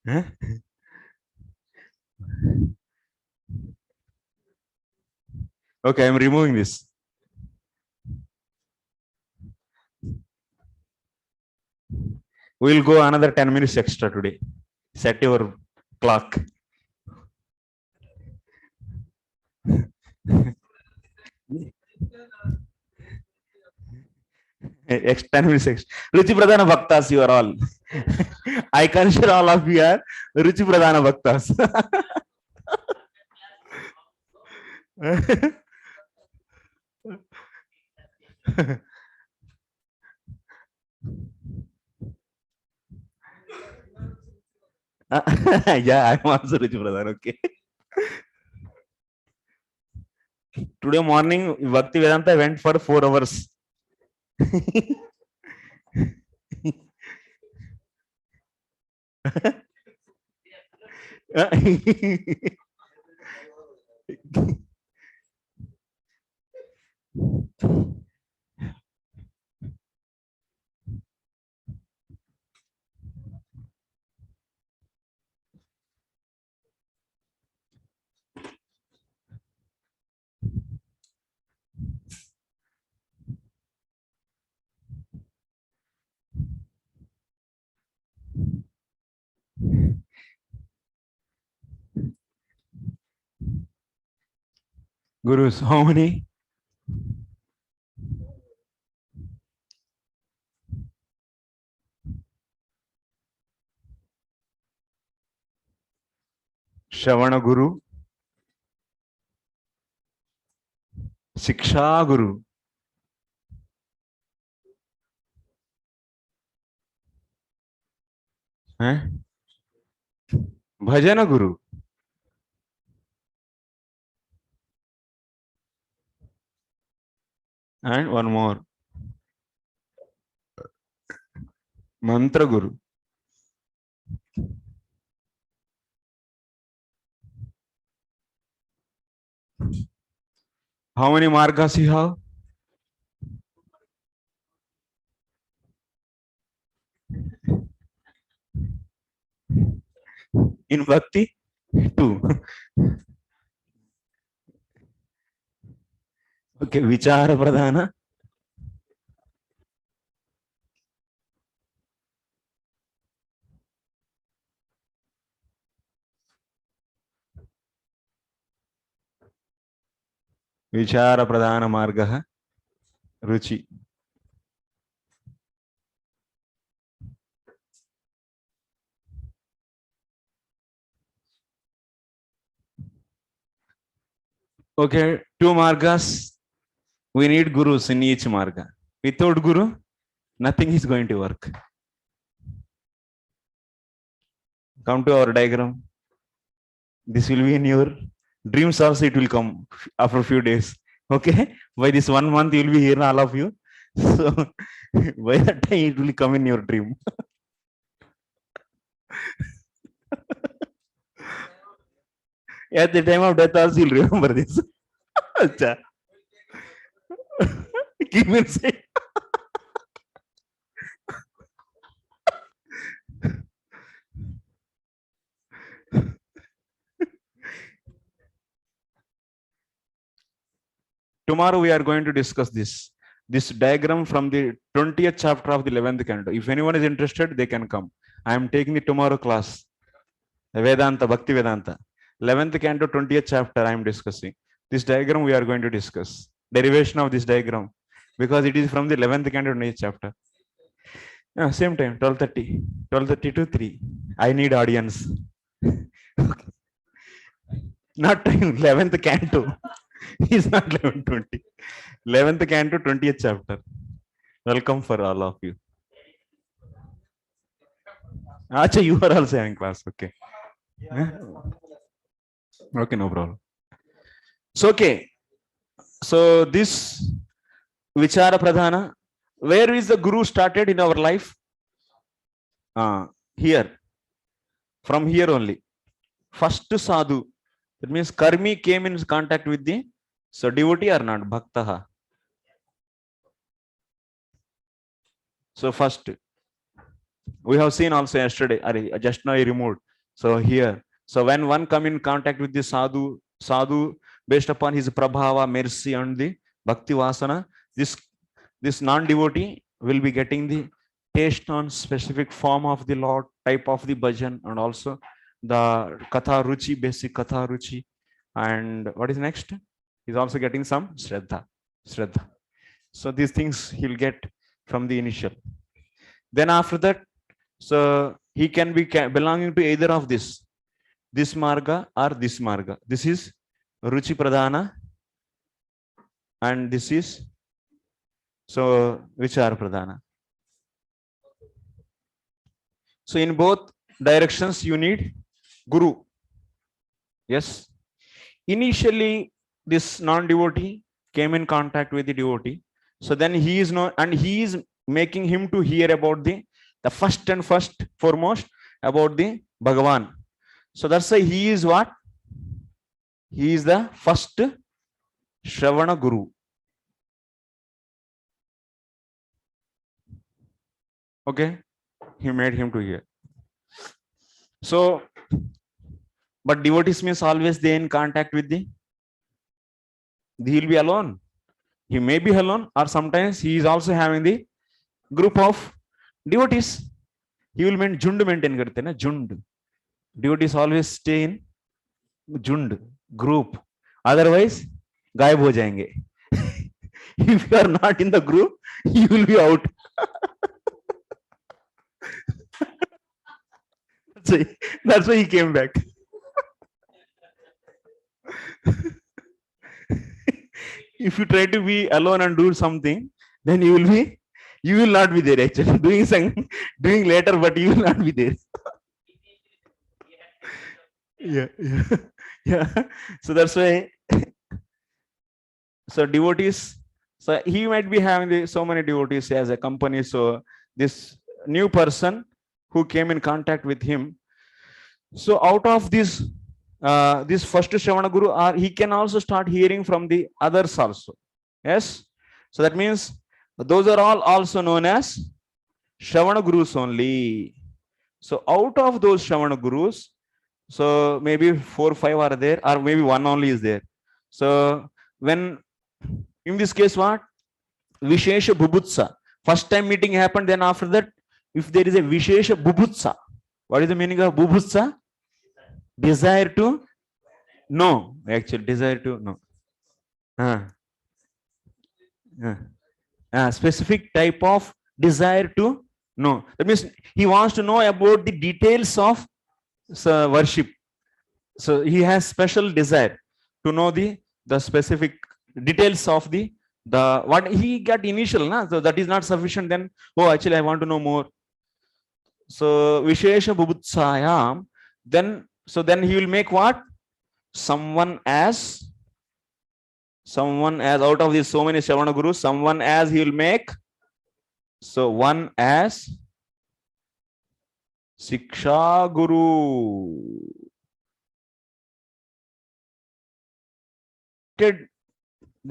Huh? Okay, I am removing this. We will go another 10 minutes extra today. Set your clock. Next 10 minutes extra. Ruchi Pradhana Bhaktas, you are all. I consider all of you are Ruchi Pradhana Bhaktas. Yeah, I'm also Ruchi Pradhan. Okay. Today morning, Bhakti Vedanta went for 4 hours. Gurus, how many? Shravana Guru, Siksha Guru, Bhajana Guru, and one more, Mantra Guru. How many margas you have? In Bhakti? 2. Okay, Vichara Pradhana. Vichara Pradhana Margaha, Ruchi. Okay, 2 margas. We need gurus in each marga. Without guru, nothing is going to work. Come to our diagram. This will be in your dreams also, it will come after a few days. Okay, by this 1 month you will be here, all of you. So by that time it will come in your dream. At the time of death also you'll remember this. Keep it safe. Tomorrow we are going to discuss this diagram from the 20th chapter of the 11th canto. If anyone is interested, they can come. I am taking the tomorrow class. Vedanta, Bhakti Vedanta. 11th canto, 20th chapter I am discussing. This diagram we are going to discuss. Derivation of this diagram. Because it is from the 11th canto, 20th chapter. Yeah, same time, 12:30. 12:30 to 3. I need audience. Okay. Not time, 11th canto. He's not 11:20. 11th canto, 20th chapter. Welcome for all of you. Acha, you are also having class. Okay. Okay, no problem. So, okay. So, this Vichara Pradhana, where is the Guru started in our life? Here. From here only. First sadhu. That means karmi came in contact with the devotee or not? Bhaktaha. So first, we have seen also yesterday, just now I removed. So here, so when one come in contact with the sadhu based upon his prabhava, mercy and the bhakti vasana, this non-devotee will be getting the taste on specific form of the Lord, type of the bhajan, and also the katha ruchi, basic katha ruchi. And what is next? He's also getting some shraddha. So these things he'll get from the initial. Then after that, so he can be belonging to either of this marga or this marga. This is ruchi pradhana, and this is so vichara pradhana. So in both directions you need guru. Yes. Initially, this non-devotee came in contact with the devotee. So then he is not, and he is making him to hear about the first and foremost about the Bhagavan. So that's why he is what? He is the first Shravana Guru. Okay, he made him to hear. So, but devotees means always they in contact with the. He'll be alone. He may be alone, or sometimes he is also having the group of devotees. He will maintain karte na, jund. Devotees always stay in jund, group. Otherwise, gayab ho jayenge. If you are not in the group, you will be out. That's why he came back. If you try to be alone and do something, then you will not be there actually. Doing later, but you will not be there. Yeah. So that's why. So devotees, so he might be having so many devotees as a company. So this new person who came in contact with him. So out of this first Shravana Guru, he can also start hearing from the others also. Yes. So that means those are all also known as Shravana Gurus only. So out of those Shravana Gurus, so maybe 4 or 5 are there, or maybe one only is there. So when in this case what? Vishesha Bubutsa. First time meeting happened, then after that, if there is a Vishesha Bubutsa, what is the meaning of Bubutsa? Desire to know. Actually, desire to know. Specific type of desire to know. That means he wants to know about the details of worship. So he has special desire to know the specific details of the what he got initial. So that is not sufficient. Then, oh, actually, I want to know more. So Vishesha Bubutsayam, then he will make what? Someone as out of these so many Shravana Gurus, someone as he will make. So one as Siksha Guru.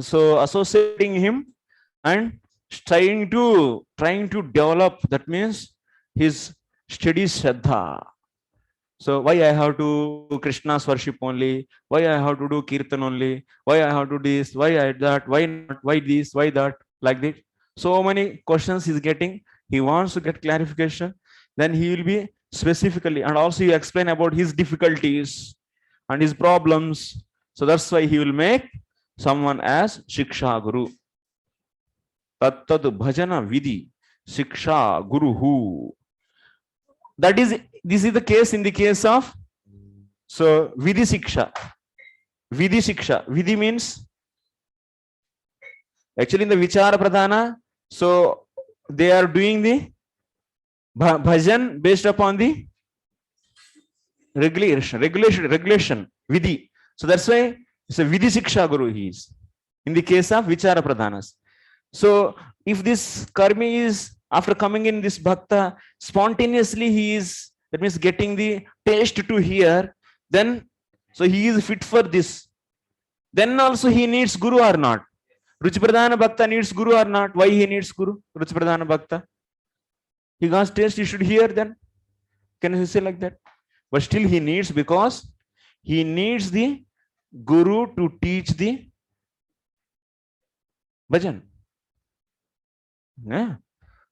So associating him and trying to develop, that means his steady Shraddha. So why I have to Krishna's worship only? Why I have to do Kirtan only? Why I have to do this? Why I that? Why not? Why this? Why that? Like this. So many questions he's getting. He wants to get clarification. Then he will be specifically, and also you explain about his difficulties and his problems. So that's why he will make someone as Shiksha Guru. Tattad bhajana vidhi Shiksha Guru hu. That is, this is the case in the case of, so Vidhi Siksha. Vidhi Siksha. Vidhi means Actually, in the Vichara Pradhana, so they are doing the bhajan based upon the regulation, vidhi. So that's why it's a vidhi siksha guru he is. In the case of Vichara Pradhanas. So if this karmi is after coming in this bhakta, spontaneously he is, that means getting the taste to hear, then so he is fit for this. Then also he needs guru or not? Ruchi Pradhana Bhakta needs guru or not? Why he needs guru? Ruchi Pradhana Bhakta. He got taste, he should hear then. Can you say like that? But still he needs, because he needs the guru to teach the bhajan. Yeah.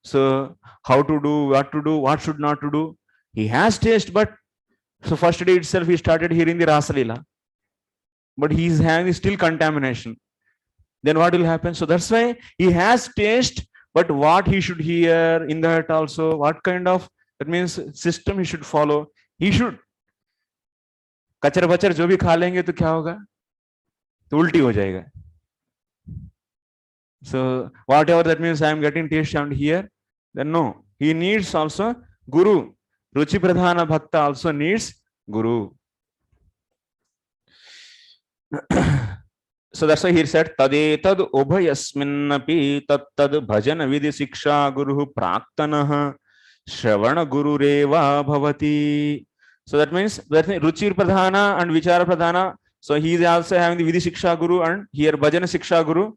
So how to do, what should not to do. He has taste, but so first day itself he started hearing the Rasalila. But he is having still contamination. Then what will happen? So that's why he has taste, but what he should hear in that also, what kind of, that means system he should follow. He should कचर बचर जो भी खा लेंगे तो क्या होगा? तो उल्टी हो जाएगा. So whatever that means I am getting taste and here, then no. He needs also guru. Ruchi Pradhana Bhakta also needs guru. So that's why he said tadetad ubhayasminnapi tattad bhajan vidhi siksha guru praktanah shravana guru reva bhavati. So that means Ruchi Pradhana and Vichara Pradhana. So he is also having the vidhi siksha guru, and here bhajan siksha guru,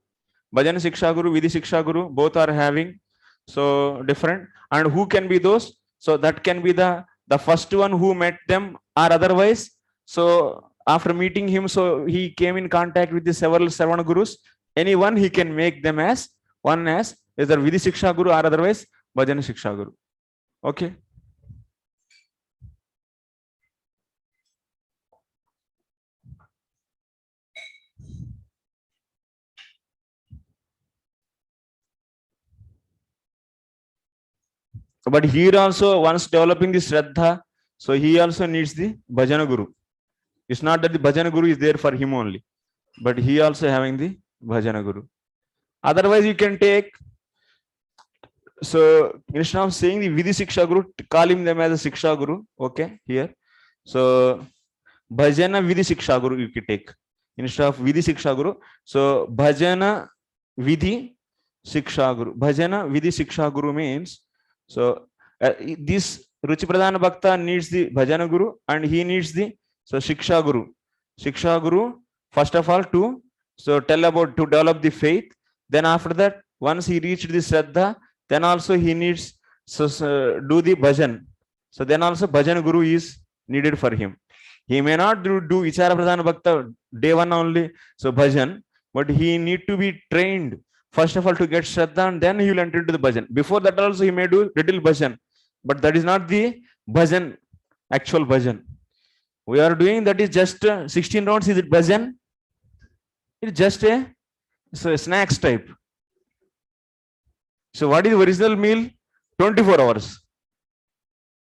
vidhi siksha guru, both are having so different. And who can be those? So that can be the first one who met them, or otherwise, so after meeting him, so he came in contact with the several Savana gurus. Anyone he can make them as one as either vidhi siksha guru or otherwise bhajan siksha guru. Okay. But here also, once developing the Shraddha, so he also needs the Bhajana Guru. It's not that the Bhajana Guru is there for him only, but he also having the Bhajana Guru. Otherwise, you can take, so instead of saying the Vidhi Siksha Guru, call him them as a Siksha Guru. Okay, here. So Bhajana Vidhi Siksha Guru you can take. Instead of Vidhi Siksha Guru, so Bhajana Vidhi Siksha Guru. Bhajana Vidhi Siksha Guru means, so this Ruchi Pradhana Bhakta needs the Bhajana Guru, and he needs the Shiksha Guru. Shiksha Guru, first of all, to tell about, to develop the faith. Then after that, once he reached the Shraddha, then also he needs do the Bhajan. So then also Bhajan Guru is needed for him. He may not do Vichara Pradhana Bhakta day one only, so Bhajan, but he need to be trained first of all to get Shraddha, and then he will enter into the Bhajan. Before that also he may do little Bhajan, but that is not the Bhajan, actual Bhajan. We are doing that is just 16 rounds. Is it Bhajan? It's just a snacks type. So what is the original meal? 24 hours.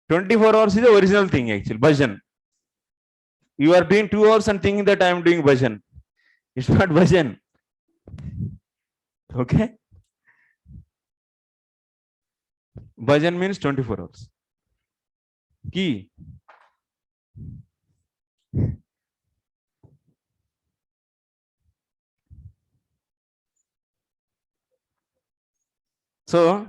24 hours is the original thing actually, Bhajan. You are doing 2 hours and thinking that I am doing Bhajan. It's not Bhajan. Okay. Bhajan means 24 hours. Key. So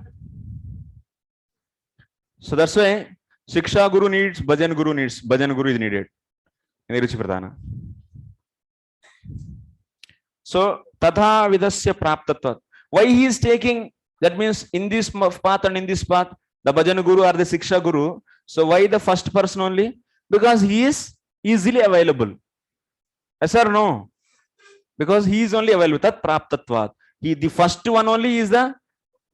that's why Shiksha Guru needs, Bhajan Guru needs, Bhajan Guru is needed in the Ruchi Pradhana. So Tatha Vidasya Praptatvat. Why he is taking, that means in this path and in this path, the Bhajan Guru or the Shiksha Guru. So why the first person only? Because he is easily available. Yes or no? Because he is only available. Tat Praptatvat. The first one only is the,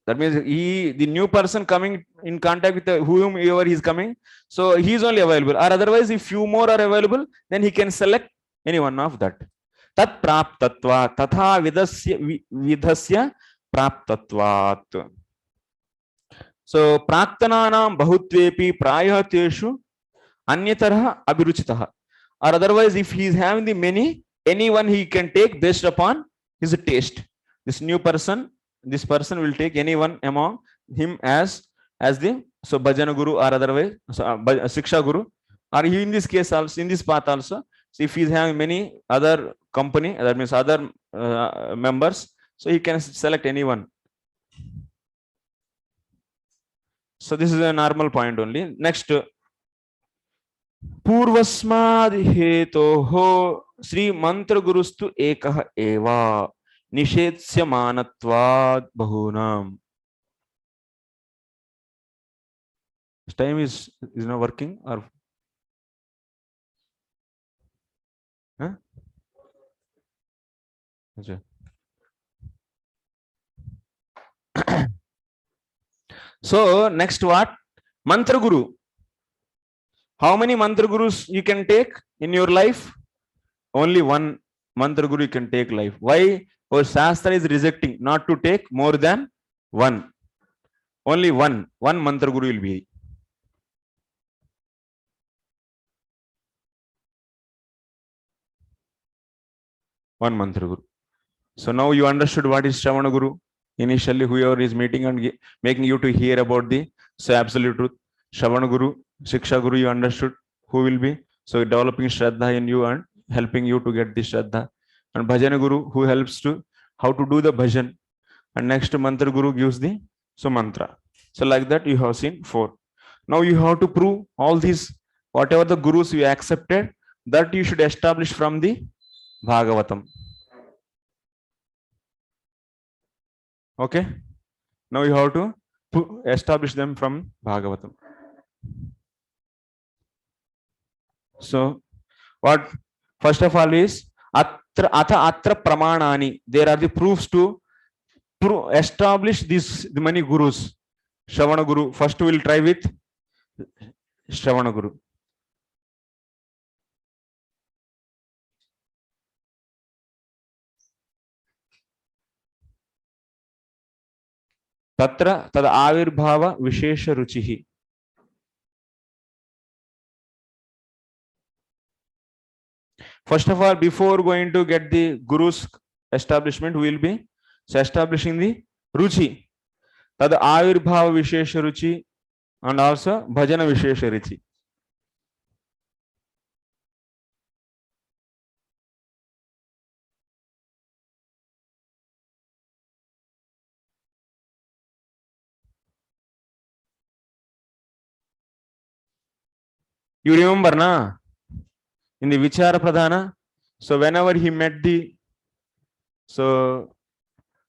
that means the new person coming in contact with whomever he is coming. So he is only available. Or otherwise, if few more are available, then he can select any one of that. Tat praptatvat, tatha vidasya praptatvat. So praktananam bahutvepi prayateshu anyataraha abhiruchitaha. Or otherwise, if he is having the many, anyone he can take based upon his taste. this new person, this person will take anyone among him as the so bhajana guru or otherwise so, shiksha guru, or he in this case also, in this path also, so if he is having many other company, that means other members, so he can select anyone. So this is a normal point only. Next, पूर्वस्माद् हेतोः श्री मंत्र गुरुस्तु एकः एव निषेध्यमानत्वात् बहूनाम्. Time is not working or huh? So next what? Mantra guru. How many mantra gurus you can take in your life? Only one mantra guru you can take life. Why? Our Shastra is rejecting not to take more than one. Only one mantra guru will be. One mantra guru. So now you understood what is Shravana Guru. Initially, whoever is meeting and making you to hear about the absolute truth. Shravana Guru, Shiksha Guru, you understood who will be. So developing Shraddha in you and helping you to get the Shraddha. And Bhajana Guru, who helps to how to do the bhajan. And next mantra guru gives the so mantra. So like that you have seen 4. Now you have to prove all these, whatever the gurus you accepted, that you should establish from the Bhagavatam. Okay. Now you have to establish them from Bhagavatam. So what first of all is atra pramanani. There are the proofs to establish these the many gurus. Shravana Guru. First we will try with Shravana Guru. Tatra tad avirbhava vishesha ruchihi. First of all, before going to get the guru's establishment, we will be establishing the ruchi. Tad avirbhava vishesha ruchi and also bhajana vishesha ruchi. You remember, na? In the Vichara Pradhana, so whenever he met the, so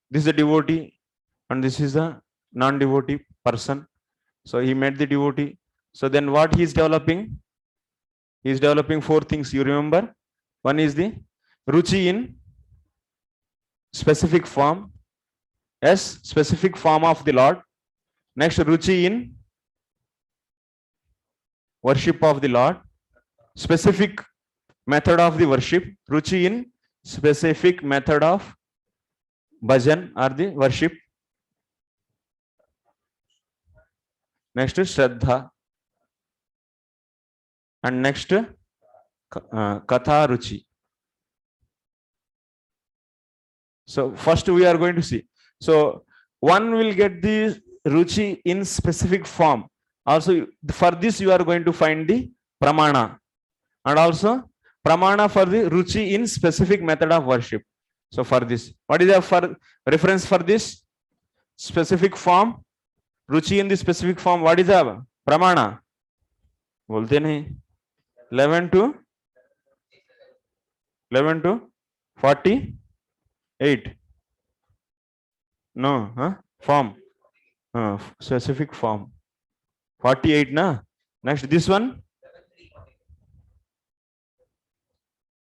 this is a devotee and this is a non-devotee person. So he met the devotee. So then what he is developing? He is developing 4 things. You remember? One is the ruchi in specific form. S, specific form of the Lord. Next, ruchi in worship of the Lord. Specific method of the worship. Ruchi in specific method of bhajan or the worship. Next is Shraddha. And next, Katha Ruchi. So first we are going to see. So one will get the Ruchi in specific form. Also for this you are going to find the Pramana. And also Pramana for the Ruchi in specific method of worship. So for this, what is the for reference for this? Specific form. Ruchi in the specific form. What is the Pramana? बोलते नहीं. 11 to 48. No, huh? Form. Specific form. 48 na. Next this one.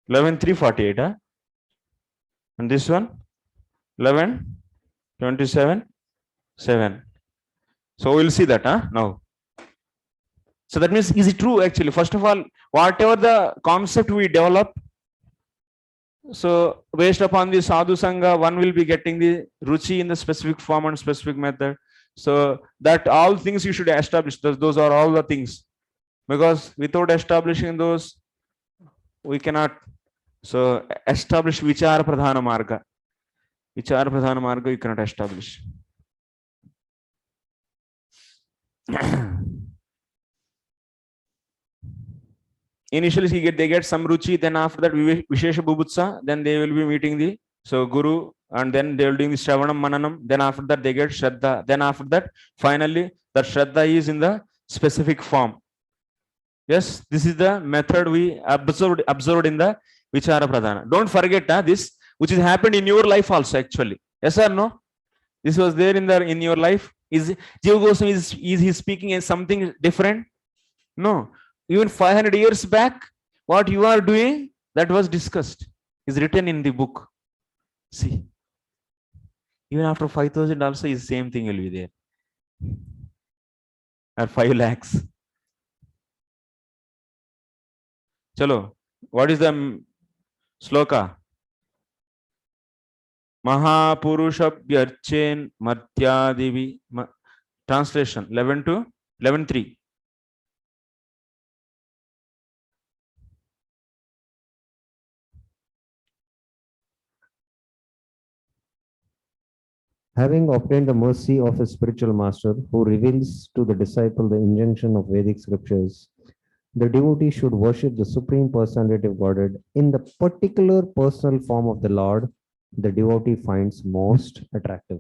11:3:48. Huh? And this one 11:27:7. So we'll see that now. So that means, is it true actually? First of all, whatever the concept we develop, so based upon the sadhu sangha, one will be getting the ruchi in the specific form and specific method. So that all things you should establish. Those are all the things. Because without establishing those, we cannot so establish vichara pradhana marga. Vichara Pradhana Marga you cannot establish. Initially they get some ruchi, then after that Vishesha Bubutsa, then they will be meeting the Guru, and then they will doing the Shravanam Mananam, then after that they get Shraddha, then after that finally the Shraddha is in the specific form. Yes, this is the method we observed in the Vichara Pradhana. Don't forget this, which has happened in your life also actually. Yes or no? This was there in your life. Is Jiva Goswami is he speaking as something different? No. Even 500 years back, what you are doing, that was discussed, is written in the book. See, even after 5,000 also is same thing will be there. Or 5 lakhs. Chalo, what is the sloka? Mahapurushabhyarchen Martyadevi. Translation 11 to 11:3. Having obtained the mercy of a spiritual master who reveals to the disciple the injunction of Vedic scriptures, the devotee should worship the Supreme Personality of Godhead in the particular personal form of the Lord the devotee finds most attractive.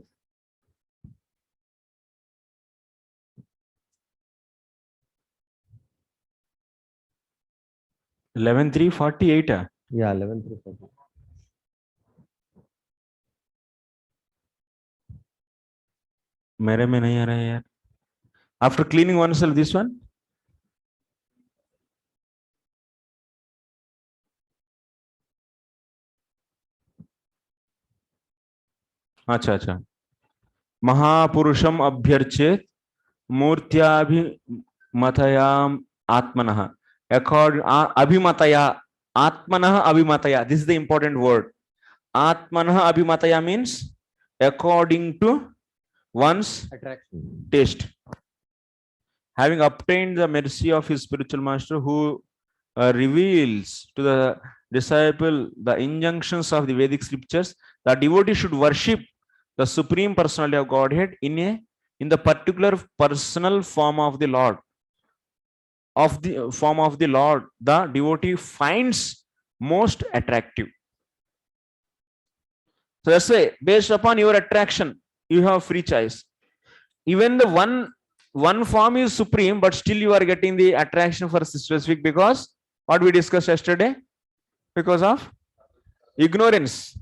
Eleven 3:48. Yeah, 11:3. मेरे में नहीं आ रहा है यार. After cleaning oneself, this one. अच्छा. महापुरुषम अभ्यर्चेत मूर्त्याभिमतयाम आत्मनः. Abhimataya. Atmanah abhimataya. This is the important word. Atmanah abhimataya means according to one's Attraction. taste. Having obtained the mercy of his spiritual master who reveals to the disciple the injunctions of the Vedic scriptures, the devotee should worship the Supreme Personality of Godhead in the particular personal form of the Lord. Of the form of the Lord, the devotee finds most attractive. So that's why, based upon your attraction, you have free choice. Even the one form is supreme, but still you are getting the attraction for specific, because what we discussed yesterday, because of ignorance.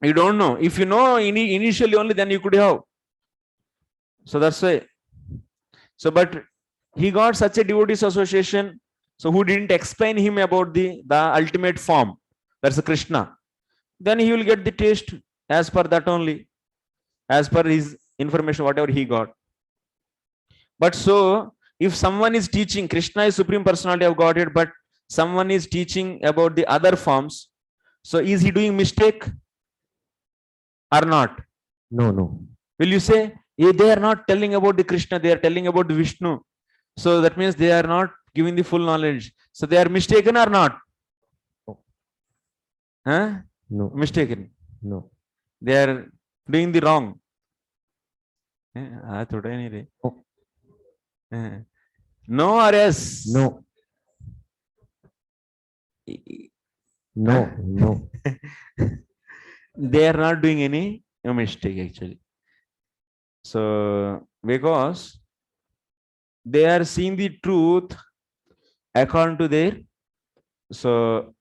You don't know. If you know initially only, then you could have. So that's why. So, but he got such a devotees association, so who didn't explain him about the ultimate form, that's a Krishna. Then he will get the taste as per that only, as per his information, whatever he got. But so, if someone is teaching Krishna is Supreme Personality of Godhead, but someone is teaching about the other forms, so is he doing mistake or not? No. Will you say, they are not telling about the Krishna, they are telling about the Vishnu. So that means they are not giving the full knowledge. So they are mistaken or not? Huh? No. Mistaken. No. They are doing the wrong. No or yes? No. No. They are not doing any mistake actually. So because they are seeing the truth according to their, so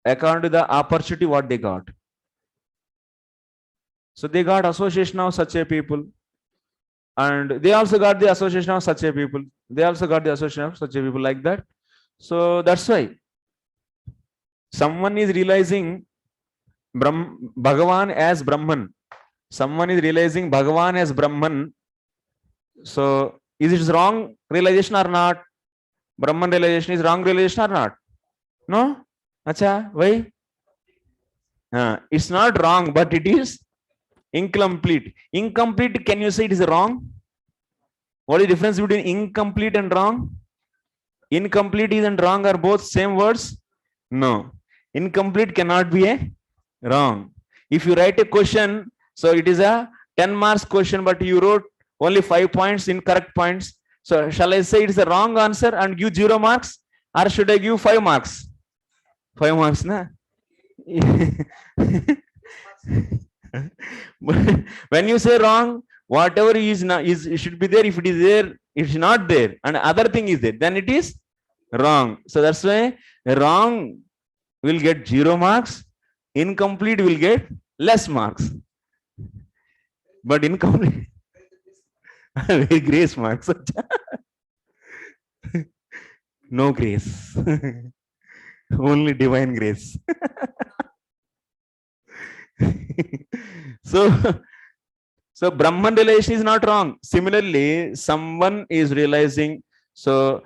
according to the opportunity what they got. So they got association of such a people, and they also got the association of such a people. They also got the association of such a people, like that. So that's why someone is realizing Bhagavan as Brahman. Someone is realizing Bhagavan as Brahman. So is it wrong realization or not? Brahman realization is wrong realization or not? No? Acha, why? It's not wrong, but it is incomplete. Incomplete, can you say it is wrong? What is the difference between incomplete and wrong? Incomplete is and wrong are both same words? No. Incomplete cannot be a Wrong. If you write a question, so it is a 10 marks question, but you wrote only 5 points in correct points. So shall I say it is a wrong answer and give 0 marks, or should I give 5 marks? 5 marks, na? When you say wrong, whatever is not is it should be there. If it is there, it's not there, and other thing is there, then it is wrong. So that's why wrong will get 0 marks, incomplete will get less marks, but incomplete very grace marks. No grace. Only divine grace. so Brahman relation is not wrong. Similarly, someone is realizing, so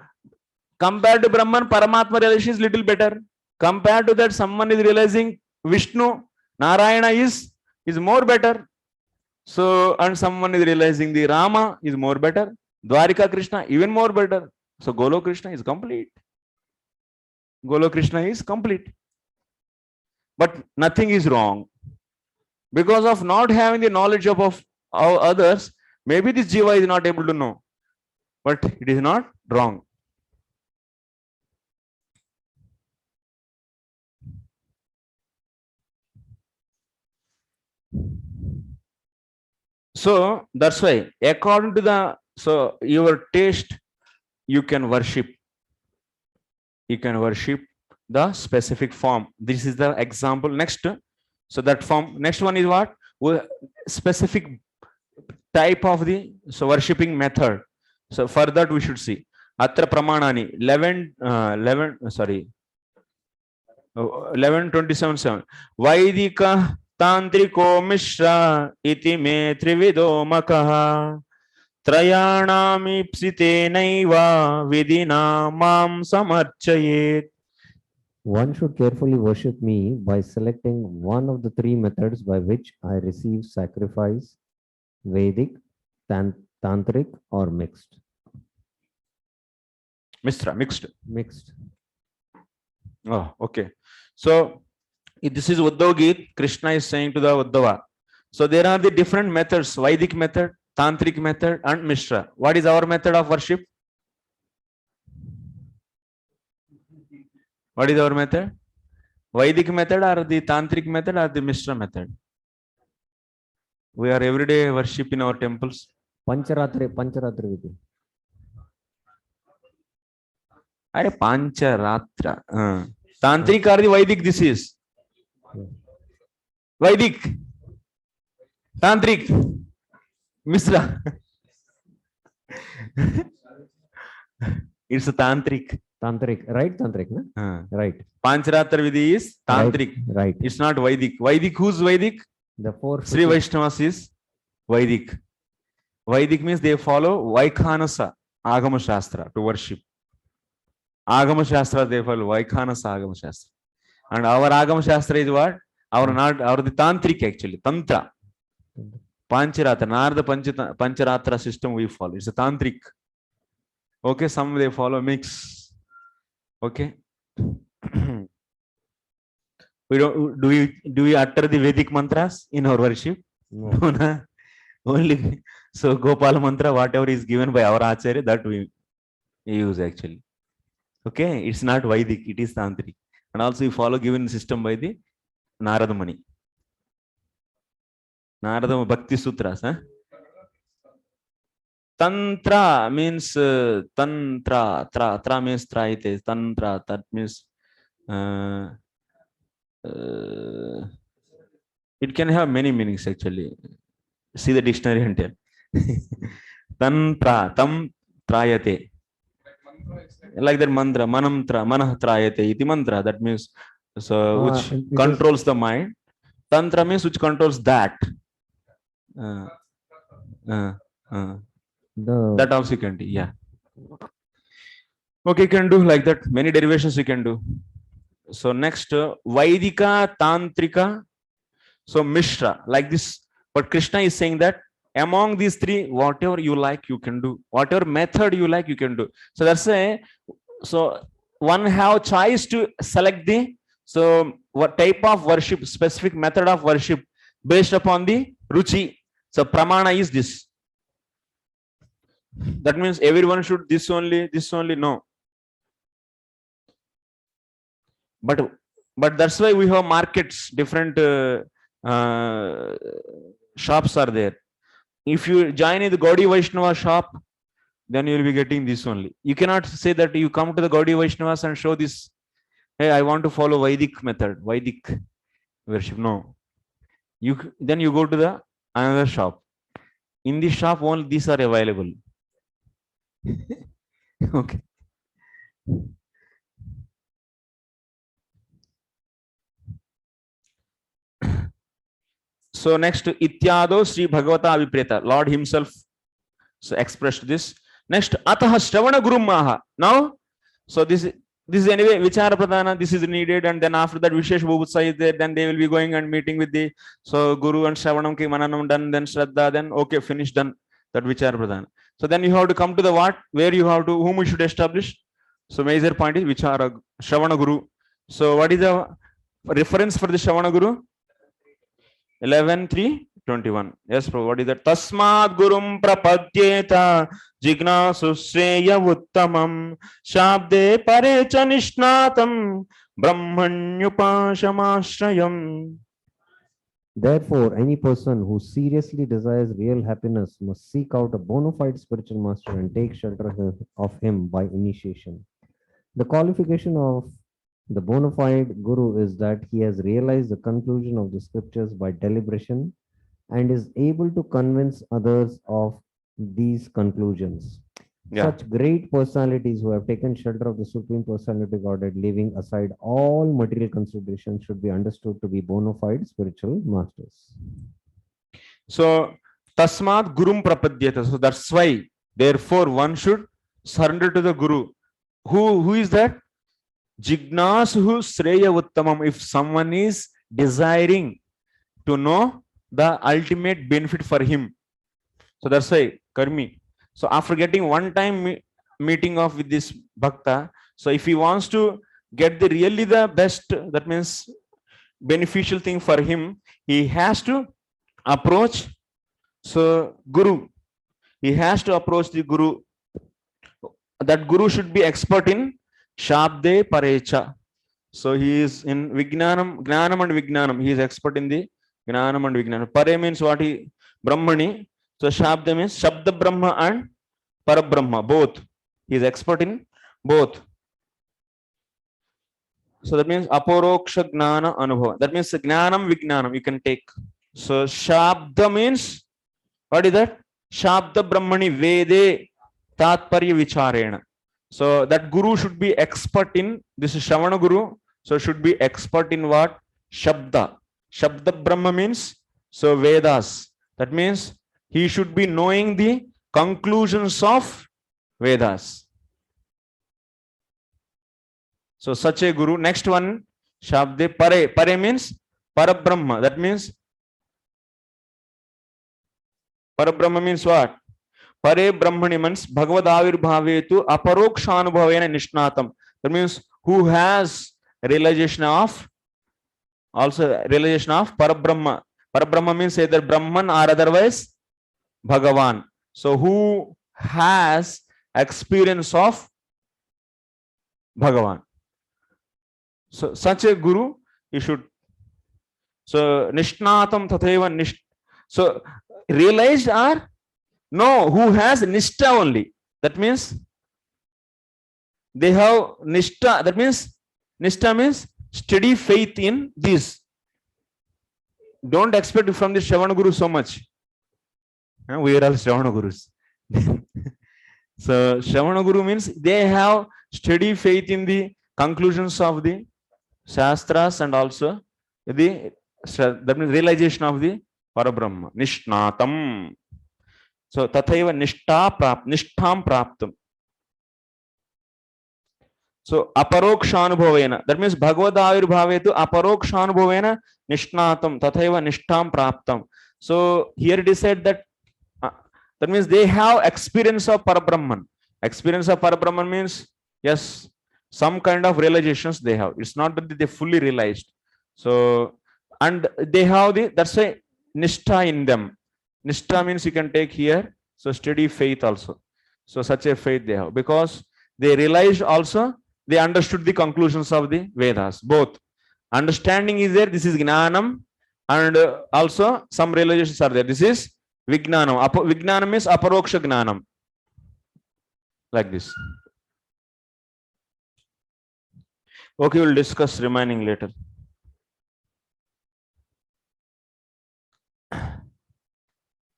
compared to Brahman, Paramatma relation is little better. Compared to that, someone is realizing Vishnu, Narayana is more better. So, and someone is realizing the Rama is more better. Dwarika Krishna even more better. So Golo Krishna is complete. Golo Krishna is complete. But nothing is wrong. Because of not having the knowledge of others, maybe this Jiva is not able to know. But it is not wrong. So that's why, according to your taste, you can worship. You can worship the specific form. This is the example. Next, so that form. Next one is what? Specific type of the worshipping method. So for that we should see Atra Pramanani 11:27. Vaidika Tantriko Mishra iti me trivido makaha Trayanami psite naiva vidina mam samarchayet. One should carefully worship me by selecting one of the 3 methods by which I receive sacrifice: Vedic, Tantric, or mixed. Mixed. Mixed. Oh, okay. So this is Uddhav Geet. Krishna is saying to the Uddhava. So there are the different methods: Vedic method, Tantric method, and Mishra. What is our method of worship? What is our method? Vedic method or the Tantric method or the Mishra method? We are every day worship in our temples. Pancharatri Vidhi. Are Pancharatra. Tantric or the Vedic this is? Vedic. Tantric. Mishra. It's a Tantric. Tantric, right? Tantric, no? Right. Pancharatra Vidhi is Tantric. Right. It's not Vedic. Vedic, who's Vedic? The 4 Sri Vaishnavas is Vedic. Vedic means they follow Vaikhanasa Agama Shastra to worship. Agama Shastra, they follow Vaikhanasa Agama Shastra. And our Agama Shastra is what? Our the Tantric actually, Tantra. Pancharatra, Narada Pancharatra system we follow. It's a Tantric. Okay, some they follow mix. Okay. Do we utter the Vedic mantras in our worship? No, na? Only so Gopal mantra, whatever is given by our Acharya, that we use actually. Okay, it's not Vedic, it is Tantric. And also we follow given system by the Narada Muni. Narada Bhakti Sutras. Huh? Tantra means Tantra. Tra means traite. Tantra, that means it can have many meanings actually. See the dictionary and tell. Tantra, tam trayate. Like that mantra, manah trayate iti mantra. That means which controls the mind. Tantra means which controls that. That also you can do, yeah. Okay, you can do like that. Many derivations you can do. So next, Vaidika, Tantrika, so Mishra, like this. But Krishna is saying that among these 3, whatever you like, you can do. Whatever method you like, you can do. So that's a, so one have choice to select the what type of worship, specific method of worship based upon the ruchi. So pramana is this. That means everyone should this only, no. But that's why we have markets, different shops are there. If you join in the Gaudiya Vaishnava shop, then you will be getting this only. You cannot say that you come to the Gaudiya Vaishnavas and show this, hey, I want to follow Vedic method, Vedic worship. No. Then you go to the another shop. In this shop, only these are available. Okay. So next, Ityado Sri Bhagavata Avipreta. Lord himself expressed this. Next, Ataha Shravana Guru Maha. Now, so this is anyway Vichara Pradhana, this is needed, and then after that Vishesh Bhubutsa is there, then they will be going and meeting with the Guru and Shravanam ki Mananam done, then Shraddha, then okay, finished, done that Vichara Pradhana. So then you have to come to the what, where you have to, whom we should establish. So major point is Vichara Shravana Guru. So what is the reference for the Shravana Guru? 11:3:21. Yes, Prabhu. What is that? Tasmad Gurum Prapadyeta Jignasu Shreya Uttamam Shabde Parecha Nishnatam Brahmanyupashamashrayam. Therefore, any person who seriously desires real happiness must seek out a bona fide spiritual master and take shelter of him by initiation. The qualification of the bona fide guru is that he has realized the conclusion of the scriptures by deliberation and is able to convince others of these conclusions. Yeah. Such great personalities who have taken shelter of the Supreme Personality Godhead, leaving aside all material considerations, should be understood to be bona fide spiritual masters. So, Tasmad Gurum Prapadyeta. So that's why, therefore, one should surrender to the Guru. Who is that? Jignasu Shreya Uttamam. If someone is desiring to know the ultimate benefit for him. So that's why, Karmi. So after getting one time meeting off with this Bhakta, so if he wants to get the really the best, that means beneficial thing for him, he has to approach Guru. He has to approach the Guru. That Guru should be expert in Shabde Parecha. So he is in Vijnanam, Gnanam and Vijnanam. He is expert in the Gnanam and Vijnanam. Pare means what? He Brahmani. So Shabda means Shabda Brahma and Parabrahma, both. He is expert in both. So that means Aporoksha Gnana Anubhava. That means Gnanam Vijnanam you can take. So Shabda means, what is that? Shabda Brahmani Vede Tatparya Vicharena. So that Guru should be expert in, this is Shravana Guru, so should be expert in what? Shabda. Shabda Brahma means, so Vedas. That means he should be knowing the conclusions of Vedas. So such a Guru. Next one, Shabde Pare. Pare means Parabrahma. That means Parabrahma means what? Pare Brahmani means Bhagavad Avirbhavetu Aparokshanubhavena Nishnatam. That means who has realization of, also realization of Parabrahma. Parabrahma means either Brahman or otherwise Bhagavan. So who has experience of Bhagavan. So such a Guru you should. So Nishnatam Tatheva Nish. So realized or no, who has Nishta only. That means they have Nishta. That means Nishta means steady faith in this. Don't expect from the Shravana Guru so much. We are all Shravana Gurus. So Shravana Guru means they have steady faith in the conclusions of the Shastras and also that means realization of the Parabrahma. Nishnatam. So Tathaiva Nishtham Praptam. So Aparokshanubhavena. That means Bhagavad Avirbhavetu Aparokshanubhavena Nishnatam. Tathaiva Nishtham Praptam. So here it is said that that means they have experience of Parabrahman. Experience of Parabrahman means, yes, some kind of realizations they have. It's not that they fully realized. So, and they have that's why nishtha in them. Nishtha means you can take here. So steady faith also. So such a faith they have, because they realized also, they understood the conclusions of the Vedas. Both understanding is there. This is gnanam, and also some realizations are there. This is vijnanam. Vijnanam is aparoksha gnanam. Like this. Okay, we'll discuss remaining later.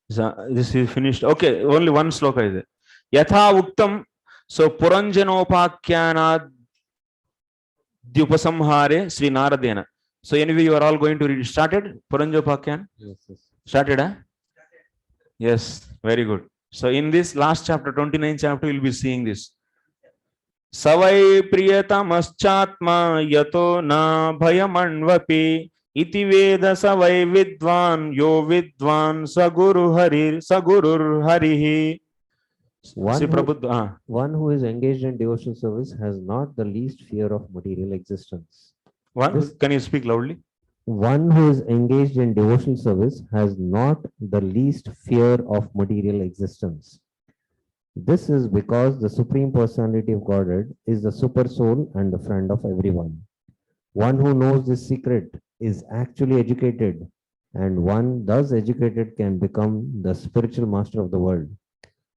This is finished. Okay, only one sloka is there. Yatha uktam. So Puranjanopakyanad Dyupasamhare Sri Naradena. So anyway, you are all going to read. Started Puranjanopakyan? Yes, yes. Started, huh? Yes, very good. So in this last chapter, 29th chapter, we'll be seeing this. Savai priyatamaschatma yato na bhayamanvapi iti veda savai vidvan yo vidvan saguru harihi. One who is engaged in devotional service has not the least fear of material existence. Can you speak loudly? One who is engaged in devotional service has not the least fear of material existence. This is because the Supreme Personality of Godhead is the super soul and the friend of everyone. One who knows this secret is actually educated, and one thus educated can become the spiritual master of the world.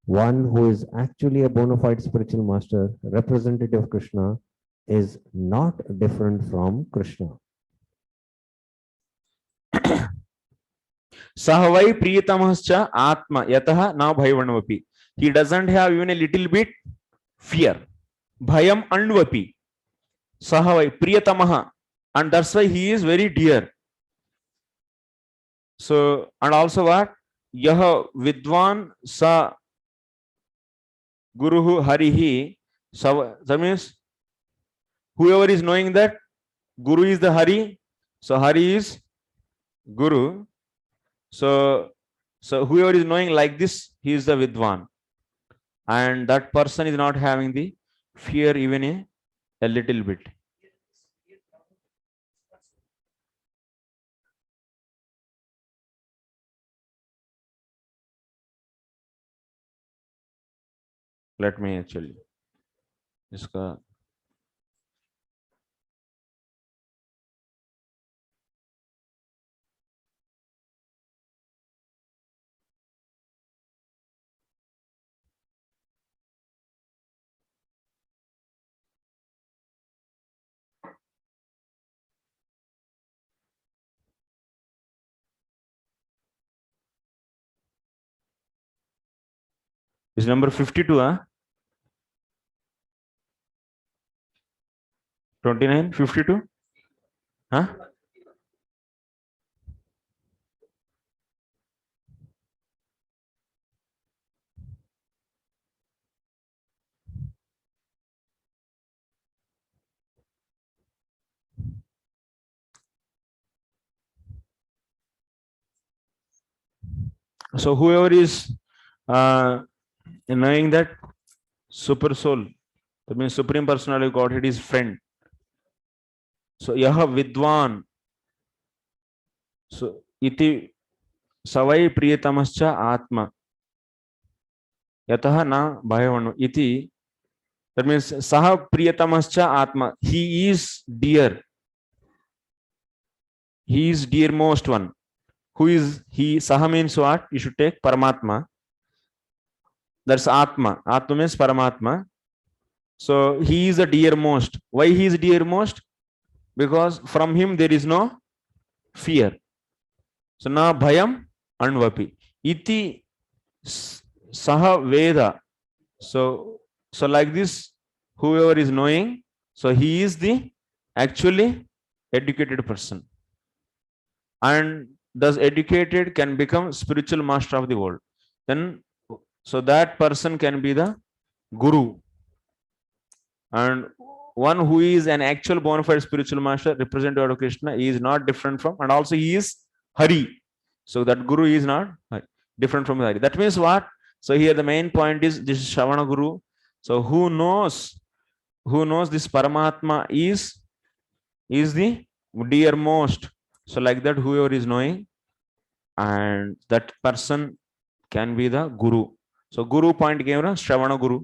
One who is actually a bona fide spiritual master, representative of Krishna, is not different from Krishna. Sahavai priyatamascha atma yataha na bhayavanvapi. He doesn't have even a little bit fear. Bhayam andvapi. Sahavai priyatamaha. And that's why he is very dear. So, and also what? Yaha vidwan sa guruhu harihi. That means whoever is knowing that Guru is the Hari. So Hari is Guru. So whoever is knowing like this, he is the Vidwan. And that person is not having the fear even a little bit. Let me actually. Iska. Is number 52, huh? 29, 52? Huh? So whoever is knowing that super soul, that means Supreme Personality of Godhead is friend. So yaha vidwan. So iti savai priyatamascha atma yataha na bhayavanu iti. That means saha priyatamascha atma. He is dear. He is dearmost one. Who is he? Saha means what? You should take Paramatma. That's Atma. Atma means Paramatma. So he is the dearmost. Why he is dearmost? Because from him there is no fear. So na bhayam anvapi. Iti saha veda. So like this, whoever is knowing, so he is the actually educated person. And thus educated can become spiritual master of the world. Then, so that person can be the Guru. And one who is an actual bona fide spiritual master, representative of Krishna, is not different from, and also he is Hari. So that Guru is not different from Hari. That means what? So here the main point is this is Shravana Guru. So who knows this Paramatma is the dearmost. So like that, whoever is knowing, and that person can be the guru. So guru point came from Shravana Guru.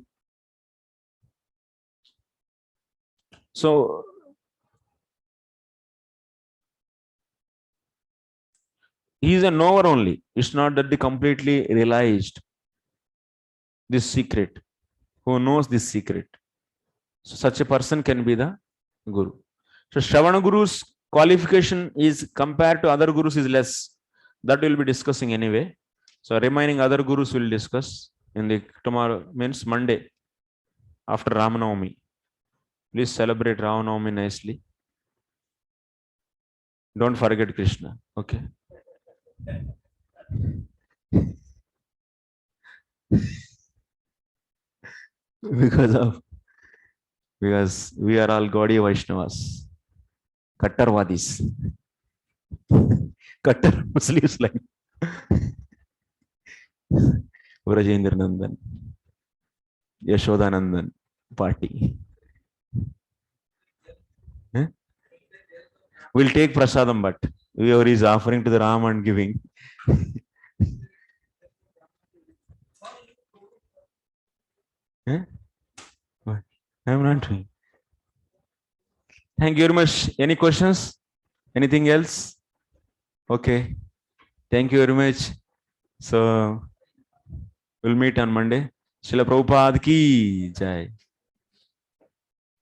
So he is a knower only. It's not that they completely realized this secret, who knows this secret. So such a person can be the guru. So Shravana Guru's qualification is compared to other gurus is less. That we'll be discussing anyway. So remaining other gurus will discuss in the tomorrow, means Monday after Ramanavami. Please celebrate Ramanavami nicely. Don't forget Krishna. Okay. because we are all Gaudiya Vaishnavas, Kattarvadis, Kattar Muslims like Vrajendra Nandan, Yashoda Nandan party. We'll take prasadam, but whoever is offering to the Ram and giving. What? I'm not doing. Thank you very much. Any questions? Anything else? Okay. Thank you very much. So we'll meet on Monday. Srila Prabhupada ki jai.